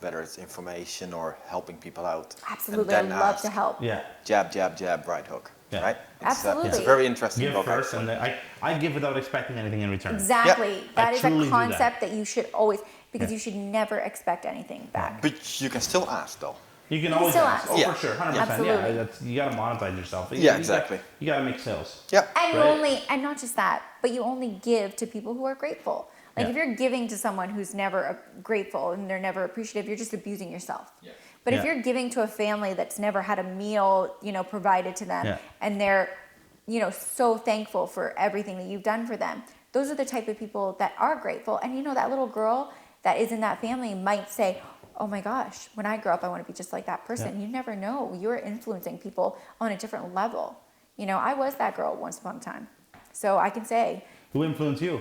Whether it's information or helping people out. Absolutely. I And then love ask. to help. Yeah. Jab, jab, jab, right hook. Yeah. Right? It's a Absolutely. very interesting Give book. first, actually. and then I give without expecting anything in return. Exactly. Yep. That I is truly a do that. concept that you should always, because Yeah. you should never expect anything back. But you can still ask though. You can You always still ask. ask. Oh, Yeah. for sure, 100%. Absolutely. Yeah, you got to monetize yourself. Yeah, exactly. You got to make sales. Yeah. And Right. and not just that, but you only give to people who are grateful. Like Yeah. if you're giving to someone who's never grateful and they're never appreciative, you're just abusing yourself. Yeah. But if Yeah. you're giving to a family that's never had a meal, provided to them, Yeah. and they're, so thankful for everything that you've done for them, those are the type of people that are grateful. And you know, that little girl that is in that family might say, oh my gosh, when I grow up, I want to be just like that person. You never know. You're influencing people on a different level. You know, I was that girl once upon a time. So I can say. Who influenced you?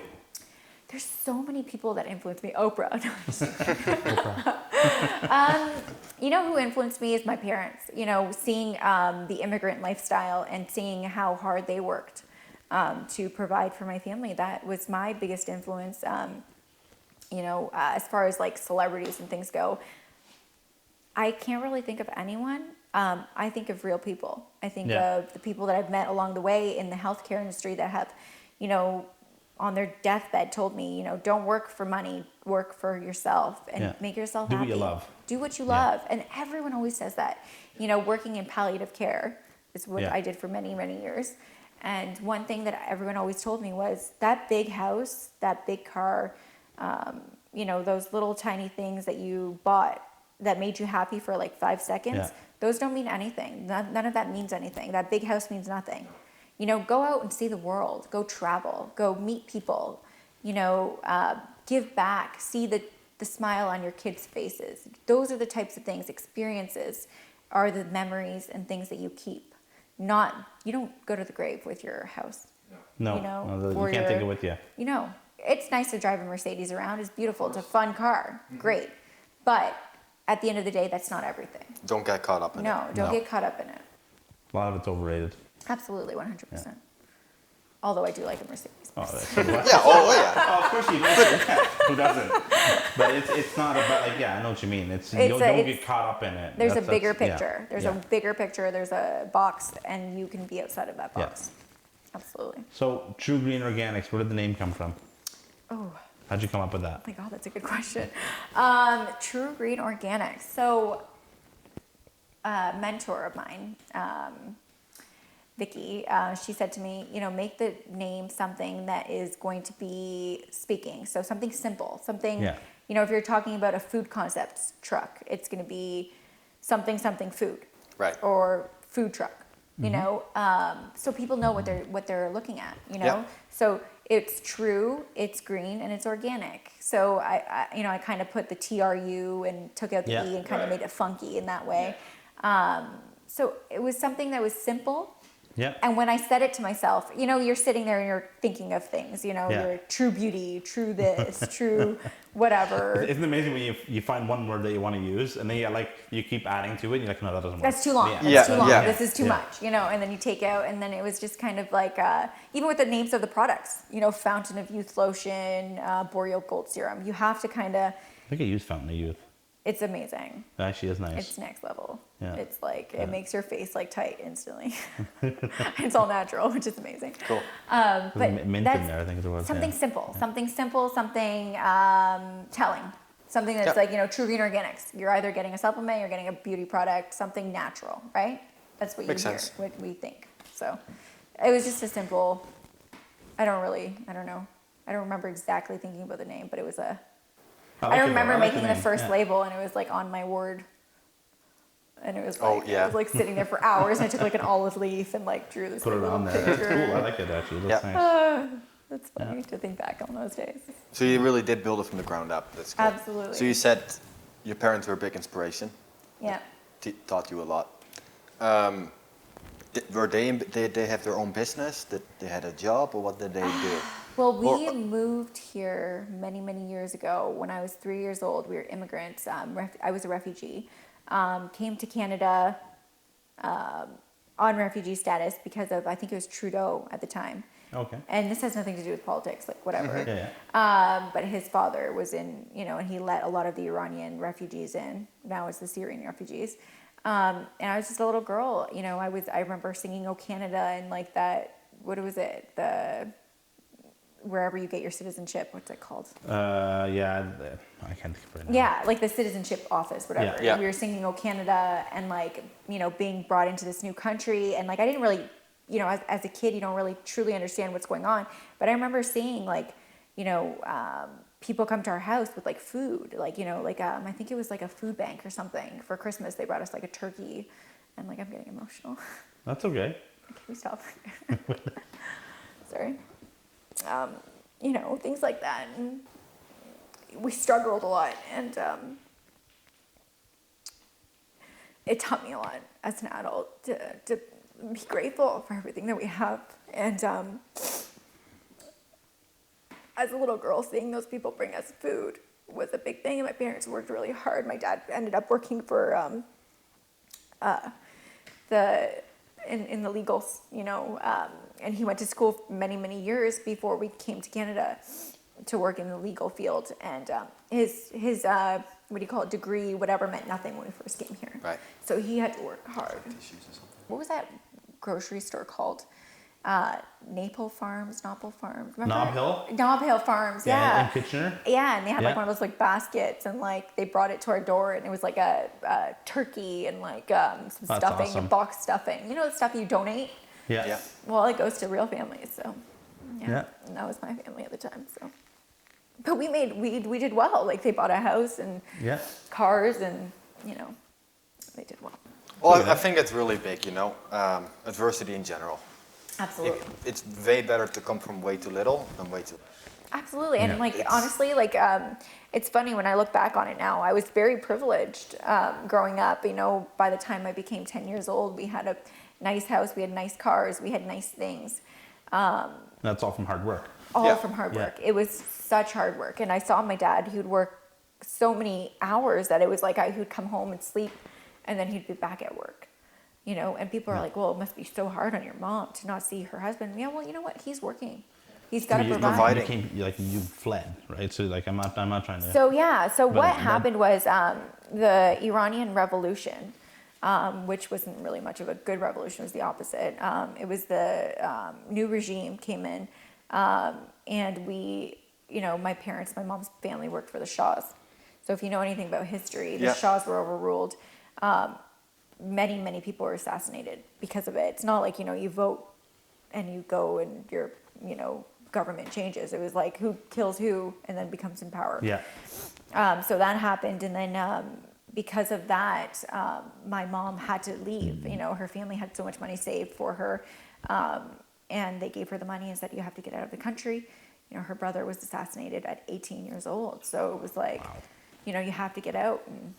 There's so many people that influence me. Oprah. No, I'm just Oprah. You know who influenced me is my parents. You know, seeing the immigrant lifestyle and seeing how hard they worked to provide for my family. That was my biggest influence. You know, as far as like celebrities and things go, I can't really think of anyone. I think of real people. I think of the people that I've met along the way in the healthcare industry that have, you know, on their deathbed told me, you know, don't work for money, work for yourself and make yourself happy. Do what you love. Do what you love. And everyone always says that. You know, working in palliative care is what I did for many, many years. And one thing that everyone always told me was that big house, that big car, you know, those little tiny things that you bought that made you happy for like 5 seconds, those don't mean anything. None of that means anything. That big house means nothing. You know, go out and see the world, go travel, go meet people, you know, give back, see the smile on your kids' faces. Those are the types of things, experiences are the memories and things that you keep. You don't go to the grave with your house. No, you know, you can't take it with you. You know, it's nice to drive a Mercedes around. It's beautiful. It's a fun car. Great. But at the end of the day, that's not everything. Don't get caught up in it. No, don't get caught up in it. A lot of it's overrated. Absolutely, 100%. Yeah. Although I do like a Mercedes. Oh, that's yeah. Of course you do. Who doesn't? But it's not about like I know what you mean. Don't get caught up in it. There's a bigger picture. There's a bigger picture. There's a box, and you can be outside of that box. Yeah. Absolutely. So Tru-Green Organics, where did the name come from? Oh. How'd you come up with that? Oh my God, that's a good question. Tru-Green Organics. So a mentor of mine, Vicky, she said to me, you know, make the name something that is going to be speaking. So something simple, something, you know, if you're talking about a food concepts truck, it's going to be something food. Right. Or food truck, you know, so people know what they're looking at, you know. Yeah. So it's true, it's green, and it's organic. So I kind of put the TRU and took out the E and kind of made it funky in that way. So it was something that was simple. Yeah. And when I said it to myself, you know, you're sitting there and you're thinking of things, you know, you're true beauty, true this, true whatever. Isn't it amazing when you find one word that you want to use and then you keep adding to it and you're like, no, that doesn't work. That's too long. That's too long. This is too much, you know, and then you take out, and then it was just kind of like, even with the names of the products, you know, Fountain of Youth lotion, Boreal Gold serum, you have to kind of. I think I use Fountain of Youth. It's amazing. It actually is nice. It's next level. Yeah. It's like, it makes your face like tight instantly. It's all natural, which is amazing. Cool. But mint in there, I think it was. Something simple, something telling. Something that's like, you know, Tru-Green Organics. You're either getting a supplement, you're getting a beauty product, something natural, right? That's what Makes you hear, sense. what we think. So it was just a simple, I don't know. I don't remember exactly thinking about the name, but it was I remember making the first label, and it was like on my Word, and it was like I was like sitting there for hours, and I took like an olive leaf and like drew this. Put it on there. That's cool. I like it actually. That's nice. That's funny to think back on those days. So you really did build it from the ground up. That's cool. Absolutely. So you said your parents were a big inspiration. Yeah. Taught you a lot. Did they have their own business? Did they had a job, or what did they do? Well, we moved here many, many years ago. When I was 3 years old, we were immigrants. I was a refugee. Came to Canada on refugee status because of, I think it was Trudeau at the time. Okay. And this has nothing to do with politics, like whatever. Yeah. But his father was in, you know, and he let a lot of the Iranian refugees in. Now it's the Syrian refugees. And I was just a little girl, you know, I remember singing "Oh Canada" and like that, what was it? Wherever you get your citizenship, what's it called? I can't think of it now. Yeah, like the citizenship office, whatever. Yeah. We were singing "Oh Canada" and like, you know, being brought into this new country, and like I didn't really, you know, as a kid, you don't really truly understand what's going on. But I remember seeing like, you know, people come to our house with like food, like, you know, like I think it was like a food bank or something for Christmas. They brought us like a turkey, and like I'm getting emotional. That's okay. Can we stop? Sorry. things like that. And we struggled a lot, and it taught me a lot as an adult to be grateful for everything that we have. And as a little girl, seeing those people bring us food was a big thing. And my parents worked really hard. My dad ended up working for in the legal, and he went to school for many, many years before we came to Canada to work in the legal field. And his what do you call it, degree, whatever, meant nothing when we first came here. Right. So he had to work hard. What was that grocery store called? Naple Farms, Nob Farms. Nob Hill? Nob Hill Farms, yeah. In Kitchener? Yeah, and they had like Yeah. one of those like baskets, and like they brought it to our door, and it was like a turkey and like some That's stuffing awesome. and box stuffing. You know the stuff you donate? Yeah. Yeah. Well, it goes to real families, so Yeah. And that was my family at the time, so. But we did well. Like they bought a house and Yeah. cars, and they did well. Well, I think it's really big, adversity in general. Absolutely. It's way better to come from way too little than way too much. Absolutely. And Yeah. like, It's- honestly, like, it's funny when I look back on it now, I was very privileged growing up. By the time I became 10 years old, we had a nice house, we had nice cars, we had nice things, That's all from hard work. all Yeah. from hard Yeah. work. It was such hard work. And I saw my dad, he would work so many hours that it was like he would come home and sleep, and then he'd be back at work. And people are like, well, it must be so hard on your mom to not see her husband. Yeah, well, you know what? He's working. He's got to You- provide. providing. You fled, right? So like I'm not trying to. So yeah, so what then- happened was the Iranian Revolution, which wasn't really much of a good revolution, it was the opposite. It was the new regime came in, and my parents, my mom's family worked for the Shahs. So if you know anything about history, the Yeah. Shahs were overruled. Many, many people were assassinated because of it. It's not like, you vote and you go and your, government changes. It was like who kills who and then becomes in power. Yeah. So that happened, and then because of that, my mom had to leave. Her family had so much money saved for her, and they gave her the money and said, you have to get out of the country. Her brother was assassinated at 18 years old. So it was like, Wow. you have to get out. And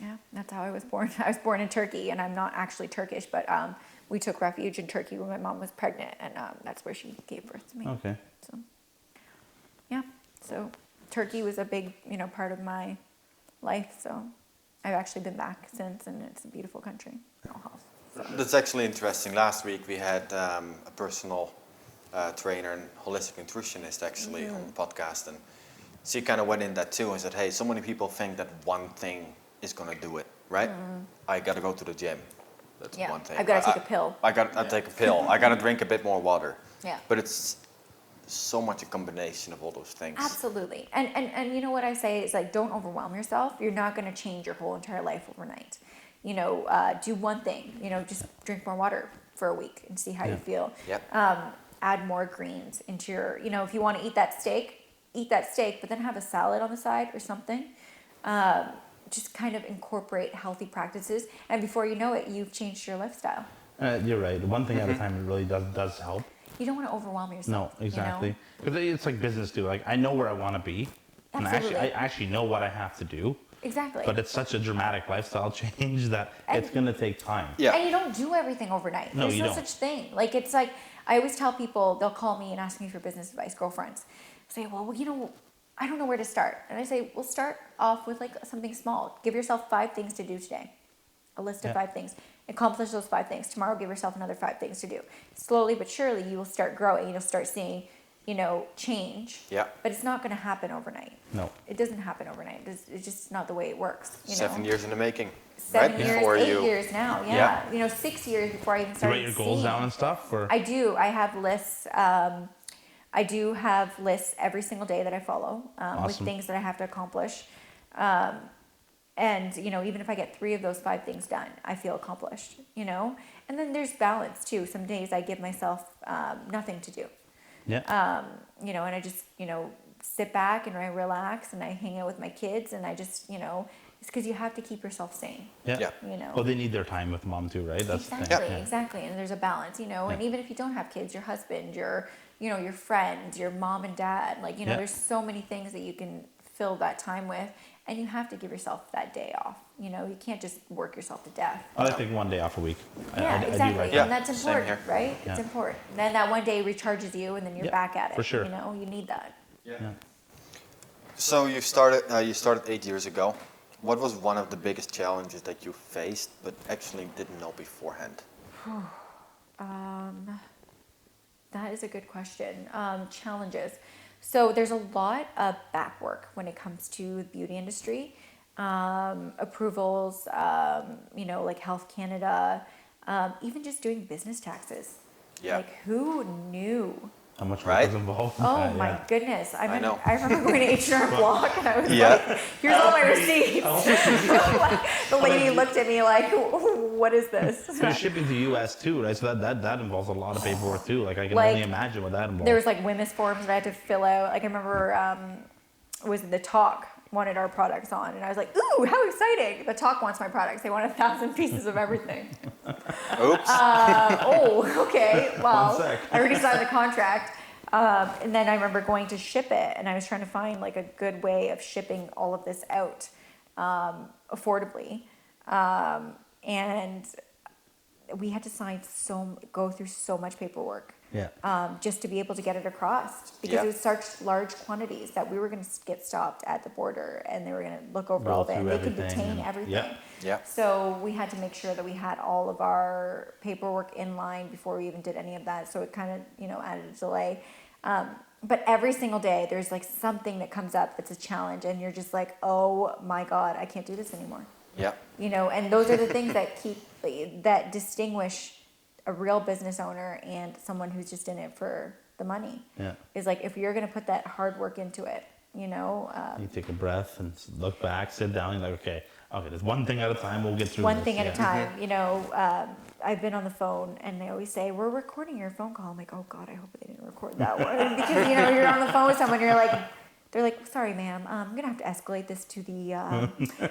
yeah, that's how I was born. I was born in Turkey, and I'm not actually Turkish, but we took refuge in Turkey when my mom was pregnant, and that's where she gave birth to me. Okay. So, yeah. So Turkey was a big, part of my life. So I've actually been back since, and it's a beautiful country. That's actually interesting. Last week we had a personal trainer and holistic nutritionist actually on the podcast, and she kind of went in that too and said, hey, so many people think that one thing is going to do it, right? I got to go to the gym. That's Yeah, one thing. I've got to take a pill. I take a pill. I got to drink a bit more water. Yeah. But it's so much a combination of all those things. Absolutely. And you know what I say is like, don't overwhelm yourself. You're not going to change your whole entire life overnight. Do one thing, just drink more water for a week and see how you feel. Yep. Add more greens into your, if you want to eat that steak, but then have a salad on the side or something. Just kind of incorporate healthy practices. And before you know it, you've changed your lifestyle. You're right. One thing at a time, it really does help. You don't want to overwhelm No, yourself. exactly. Because it's like business too. Like I know where I want to be, and Absolutely. I actually know what I have to do. Exactly. But it's such a dramatic lifestyle change that it's gonna take time. Yeah. And you don't do everything overnight. No, There's you no don't. such thing. Like, it's like, I always tell people, they'll call me and ask me for business advice, girlfriends. Say, well, I don't know where to start. And I say, well, start off with like something small. Give yourself 5 things to do today. A list of 5 things. Accomplish those 5 things. Tomorrow, give yourself another 5 things to do. Slowly but surely, you will start growing. You'll start seeing, change. Yeah. But it's not going to happen overnight. No. It doesn't happen overnight. It's just not the way it works. 7 years in the making. 7 right? years, Before 8 you. years now, yeah. 6 years before I even You started write your goals seeing. down and stuff, or I do. I have lists. I do have lists every single day that I follow with Awesome. things that I have to accomplish. And, even if I get 3 of those 5 things done, I feel accomplished, And then there's balance, too. Some days I give myself nothing to do. yeah, And I just, sit back and I relax and I hang out with my kids and I just, It's because you have to keep yourself sane. Yeah. Yeah. You know. Well, they need their time with mom too, right? That's Exactly, the thing. Yeah. exactly. And there's a balance, you know, and even if you don't have kids, your husband, your, you know, your friends, your mom and dad, like, you know, Yeah. there's so many things that you can fill that time with, and you have to give yourself that day off. You know, you can't just work yourself to death. I like to take one day off a week. Yeah, I do exactly. like Yeah, And that's same important, here. right? It's Yeah. important. And then that one day recharges you, and then you're Yeah, back at it. for sure. You know, you need that. Yeah. So you started 8 years ago. What was one of the biggest challenges that you faced but actually didn't know beforehand? That is a good question. Challenges. So there's a lot of back work when it comes to the beauty industry. Approvals, you know, like Health Canada, even just doing business taxes. Yeah. Like who knew? How much work Right? is involved in Oh that? my Yeah. goodness. I know. I remember going to H&R Block and I was Yeah. like, here's all my receipts. The lady looked at me like, what is this? You're shipping to US too, right? So that involves a lot of paperwork too. Like I can Like, only imagine what that involves. There was like women's forms that I had to fill out. Like I remember it was the Talk wanted our products on, and I was like, ooh, how exciting! The Talk wants my products. They want 1,000 pieces of everything. Oops. Oh, okay. Well, sec. I already signed the contract. And then I remember going to ship it, and I was trying to find like a good way of shipping all of this out affordably. And we had to go through so much paperwork. Yeah. Just to be able to get it across, because Yeah. it was such large quantities that we were going to get stopped at the border, and they were going to look over Go all of it, and through they could everything detain and- everything. yeah. Yeah. So we had to make sure that we had all of our paperwork in line before we even did any of that. So it kind of, you know, added a delay. But every single day, there's like something that comes up that's a challenge, and you're just like, oh my God, I can't do this anymore. Yeah. You know, and those are the things that distinguish a real business owner and someone who's just in it for the money. Yeah. Is like, if you're going to put that hard work into it, you know, You take a breath and look back, sit down, and you're like, okay, there's one thing at a time, we'll get through one this. thing at Yeah. a time. You know, I've been on the phone, and they always say, we're recording your phone call. I'm like, oh God, I hope they didn't record that one. Because, you know, you're on the phone with someone, they're like, sorry, ma'am, I'm going to have to escalate this to the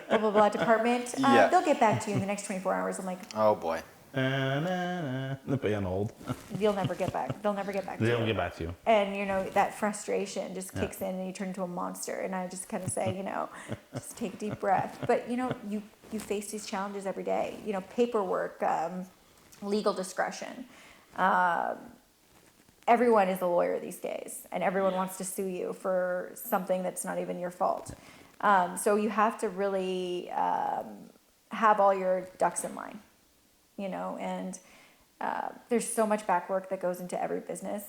blah, blah, blah department. Yeah. They'll get back to you in the next 24 hours. I'm like, Oh boy. They put you on hold. you'll never get back. They'll never get back to They you. don't get back to you. And, you know, that frustration just Yeah. kicks in, and you turn into a monster. And I just kind of say, you know, just take a deep breath. But, you know, you face these challenges every day. You know, paperwork, legal discretion. Everyone is a lawyer these days, and everyone wants to sue you for something that's not even your fault. So you have to really have all your ducks in line, you know, and there's so much back work that goes into every business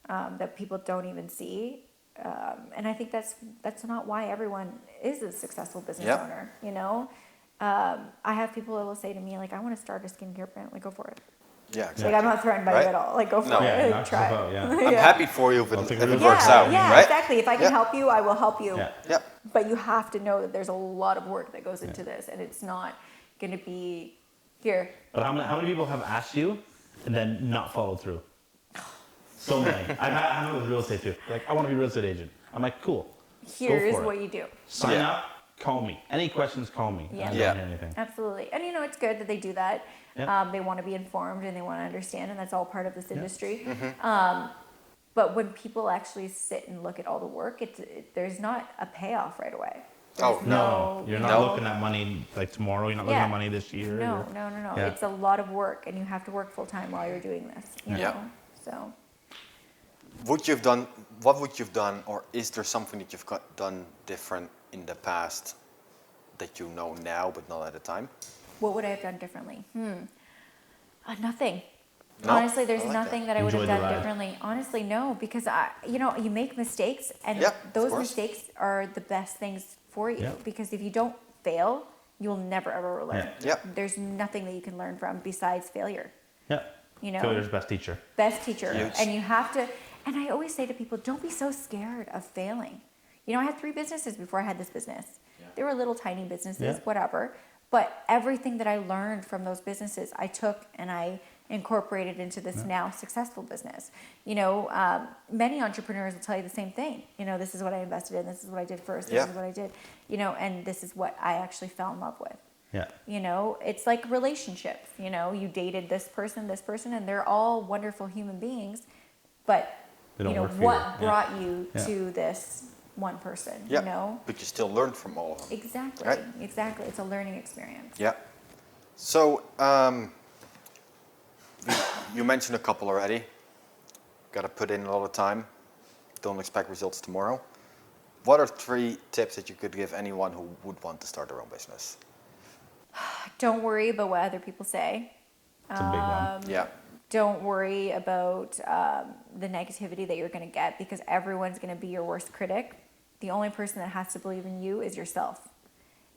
that people don't even see. And I think that's not why everyone is a successful business Yep. owner, you know. I have people that will say to me, like, I want to start a skincare brand. Like, go for it. Yeah. Exactly. Like, I'm not threatened by Right? you at all. Like, go for No. it. Yeah, Like, knock try yourself it. out, yeah. I'm Yeah. happy for you if I'll it, take if a it risk. works Yeah, out. yeah, Right? exactly. If I can Yeah. help you, I will help you. Yeah. Yeah. But you have to know that there's a lot of work that goes into this, and it's not going to be here. But how many people have asked you and then not followed through? So many. I have it with real estate too. Like, I want to be a real estate agent. I'm like, cool. Here's for it. what you do. Sign Yeah. up, call me. Any questions, call me. Yeah. I don't Yeah. hear anything. Absolutely. And, you know, it's good that they do that. Yeah. They want to be informed, and they want to understand, and that's all part of this industry. Mm-hmm. But when people actually sit and look at all the work, there's not a payoff right away. Oh, There's No, you're not No. looking at money like tomorrow. You're not looking Yeah. at money this year. No. Yeah. It's a lot of work, and you have to work full time while you're doing this. You Yeah. know? So. What would you've done, or is there something that you've done different in the past that you know now but not at the time? What would I have done differently? Nothing. No? Honestly, there's I like nothing that I would have Enjoy the done ride. differently. Honestly, no, because you make mistakes, and Yeah, of those course. mistakes are the best things for you. Yeah. Because if you don't fail, you'll never ever learn. Yeah. Yeah. There's nothing that you can learn from besides failure. Yeah. You know, Failure's best teacher. best teacher, Huge. and you have to. And I always say to people, don't be so scared of failing. You know, I had 3 businesses before I had this business. They were little tiny businesses, Yeah. whatever. But everything that I learned from those businesses, I took and I incorporated into this now successful business. You know, many entrepreneurs will tell you the same thing. You know, this is what I invested in. This is what I did first. This is what I did. You know, and this is what I actually fell in love with. Yeah. You know, it's like relationships. You know, you dated this person, and they're all wonderful human beings, but They don't you know work for what you. brought you to this one person. Yeah. You know, But you still learn from all of them. exactly, Right. exactly. It's a learning experience. Yeah. So you mentioned a couple already. Got to put in a lot of time. Don't expect results tomorrow. What are 3 tips that you could give anyone who would want to start their own business? Don't worry about what other people say. It's a big one. Yeah. Don't worry about the negativity that you're going to get, because everyone's going to be your worst critic. The only person that has to believe in you is yourself.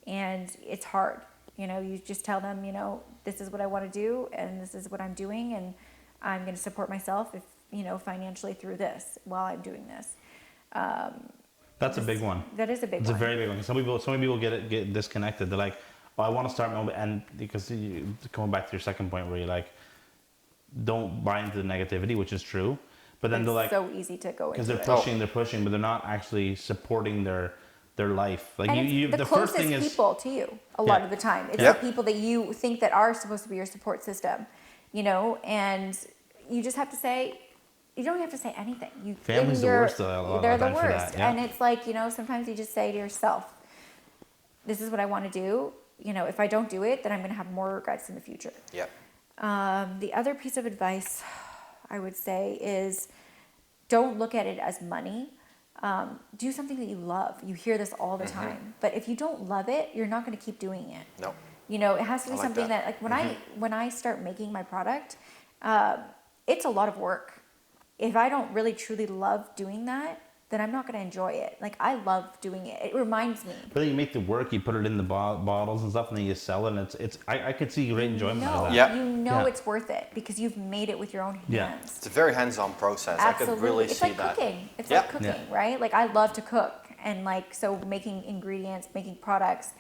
And it's hard. You know, you just tell them, you know, this is what I want to do and this is what I'm doing, and I'm going to support myself, if, you know, financially through this while I'm doing this. That's a big one. That is a big It's one. a very big one. Some people get disconnected. They're like, oh, I want to start my own, and because coming back to your second point where you're like, don't buy into the negativity, which is true, but then It's they're like, so easy to go because into they're it. pushing, but they're not actually supporting their life. Like And you, it's the the closest first thing is people to you a lot of the time. It's Yeah. the people that you think that are supposed to be your support system, you know, and you just have to say, you don't have to say anything. Family's the worst, a lot They're of the times for worst. that, yeah. And it's like, you know, sometimes you just say to yourself, this is what I want to do. You know, if I don't do it, then I'm going to have more regrets in the future. Yeah. The other piece of advice I would say is, don't look at it as money. Do something that you love. You hear this all the time, but if you don't love it, you're not going to keep doing it. No. You know, it has to be I like something that. that like when I start making my product, it's a lot of work. If I don't really truly love doing that, then I'm not going to enjoy it. Like, I love doing it. It reminds me. But then you make the work, you put it in the bottles and stuff, and then you sell it. And it's I could see great enjoyment out of that. Yeah. You know Yeah. it's worth it because you've made it with your own hands. Yeah. It's a very hands-on process. Absolutely. I could really It's see like that. cooking. It's Yeah. like cooking, right? Like, I love to cook, and like, so making ingredients, making products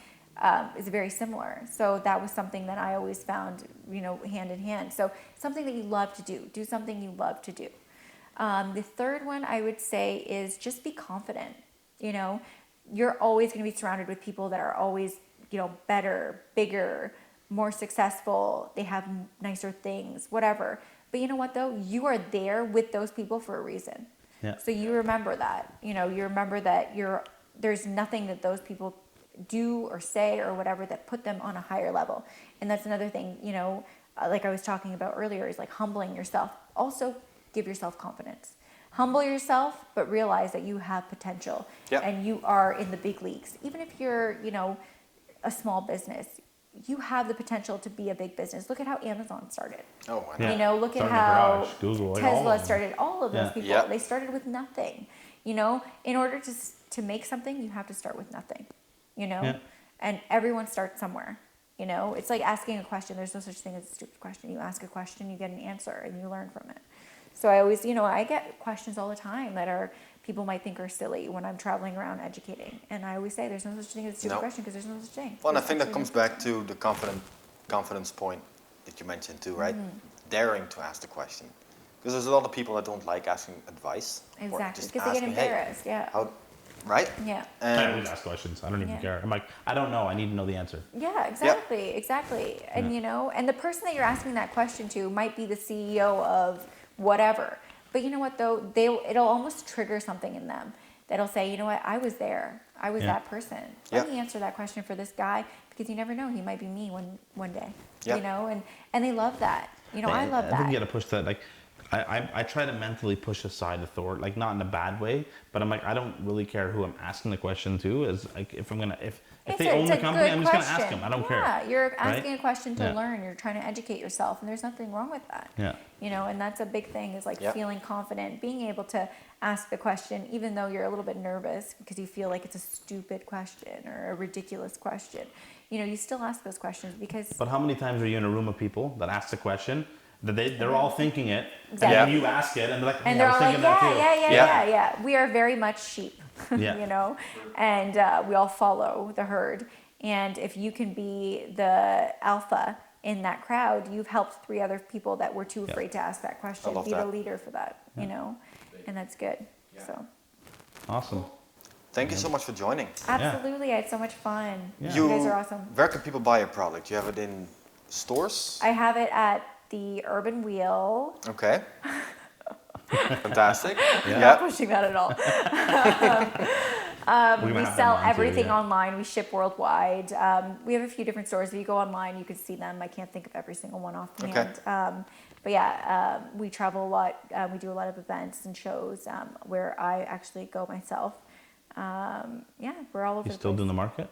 is very similar. So that was something that I always found, you know, hand in hand. So something that you love to do something you love to do. The third one I would say is just be confident. You know, you're always going to be surrounded with people that are always, you know, better, bigger, more successful. They have nicer things, whatever. But you know what though? You are there with those people for a reason. Yeah. So you remember that. You know, you remember that there's nothing that those people do or say or whatever that put them on a higher level. And that's another thing, you know, like I was talking about earlier, is like humbling yourself. Also, give yourself confidence. Humble yourself, but realize that you have potential. Yep. And you are in the big leagues. Even if you're, you know, a small business, you have the potential to be a big business. Look at how Amazon started. Oh, I know. Yeah. You know, look at Starting in the how garage, Google, like all Tesla of them. started. All of those Yeah. people, Yep. they started with nothing. You know, in order to make something, you have to start with nothing. You know, Yeah. and everyone starts somewhere. You know, it's like asking a question. There's no such thing as a stupid question. You ask a question, you get an answer, and you learn from it. So I always, you know, I get questions all the time that are people might think are silly when I'm traveling around educating, and I always say there's no such thing as a stupid No. question because there's no such thing. Well, and I There's think that actually comes no- back to the confidence point that you mentioned too, right? Daring to ask the question. Because there's a lot of people that don't like asking advice. Or Exactly, just because they get asking, hey, embarrassed. Yeah. how, right? Yeah. I And always ask questions. I don't even Yeah. care. I'm like, I don't know. I need to know the answer. Yeah, exactly. And you know, and the person that you're asking that question to might be the CEO of whatever. But you know what though? It'll almost trigger something in them that'll say, you know what, I was there. I was Yeah. that person. Let Yeah. me answer that question for this guy, because you never know, he might be me one day. Yeah. You know, and they love that. You know, I love I think that. you got to push that. Like, I try to mentally push aside authority, like not in a bad way, but I'm like, I don't really care who I'm asking the question to. Is like, if I'm gonna, if they own It's the a company, good I'm just gonna ask question. them. I don't care. Yeah, you're asking right? a question to Yeah. learn. You're trying to educate yourself, and there's nothing wrong with that. Yeah. You know, and that's a big thing, is like Yep. feeling confident, being able to ask the question, even though you're a little bit nervous because you feel like it's a stupid question or a ridiculous question. You know, you still ask those questions because But how many times are you in a room of people that ask the question that they're all thinking it, and Exactly. then you ask it, and they're like, and "Yeah, they're I was all like, thinking that too." yeah. We are very much sheep, Yeah. you know, and we all follow the herd. And if you can be the alpha in that crowd, you've helped 3 other people that were too afraid to ask that question. love Be that. the leader for that, you know, and that's good. So Awesome. Thank you so much for joining. absolutely, I had so much fun. Yeah. You guys are awesome. Where can people buy your product? You have it in stores? I have it at the Urban Wheel. Okay. Fantastic. Not pushing that at all. We might We have sell them on too, everything yeah. online. We ship worldwide. We have a few different stores. If you go online, you can see them. I can't think of every single one offhand. But yeah, we travel a lot. We do a lot of events and shows where I actually go myself. Yeah, we're all over You the still place. doing the market?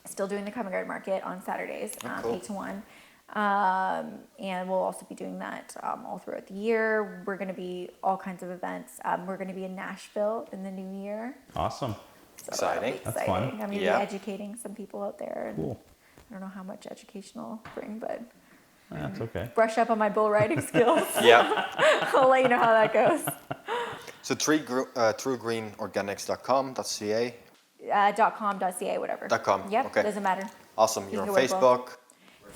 Still doing the Common Garden Market on Saturdays, cool. 8 to 1. And we'll also be doing that all throughout the year. We're going to be all kinds of events. We're going to be in Nashville in the new year. Awesome. So that'll be Exciting. That's fun. I'm going to Yeah. be educating some people out there. And Cool. I don't know how much education I'll bring, but That's okay. brush up on my bull riding skills. Yeah. I'll let you know how that goes. So Tru-Green.com.ca. .com.ca, whatever. .com, Yep, okay. doesn't matter. Awesome. You're on can go with both. Facebook.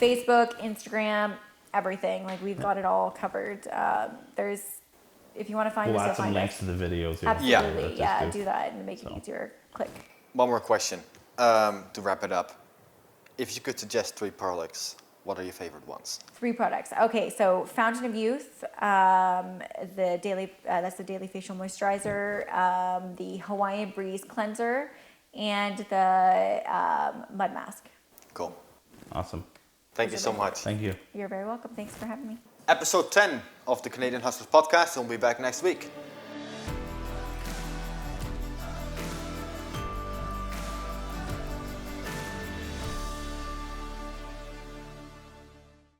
Facebook, Instagram, everything. Like we've got it all covered. There's, if you want to find We'll us, add you'll some find links us. to the videos here. Absolutely, Just yeah, to- do that and make it easier. Click. One more question to wrap it up. If you could suggest 3 products, what are your favorite ones? 3 products. Okay, so Fountain of Youth, the daily that's the daily facial moisturizer, the Hawaiian Breeze cleanser, and the mud mask. Cool. Awesome. Thank you so much. Thank you. You're very welcome. Thanks for having me. Episode 10 of the Canadian Hustlers podcast. We'll be back next week.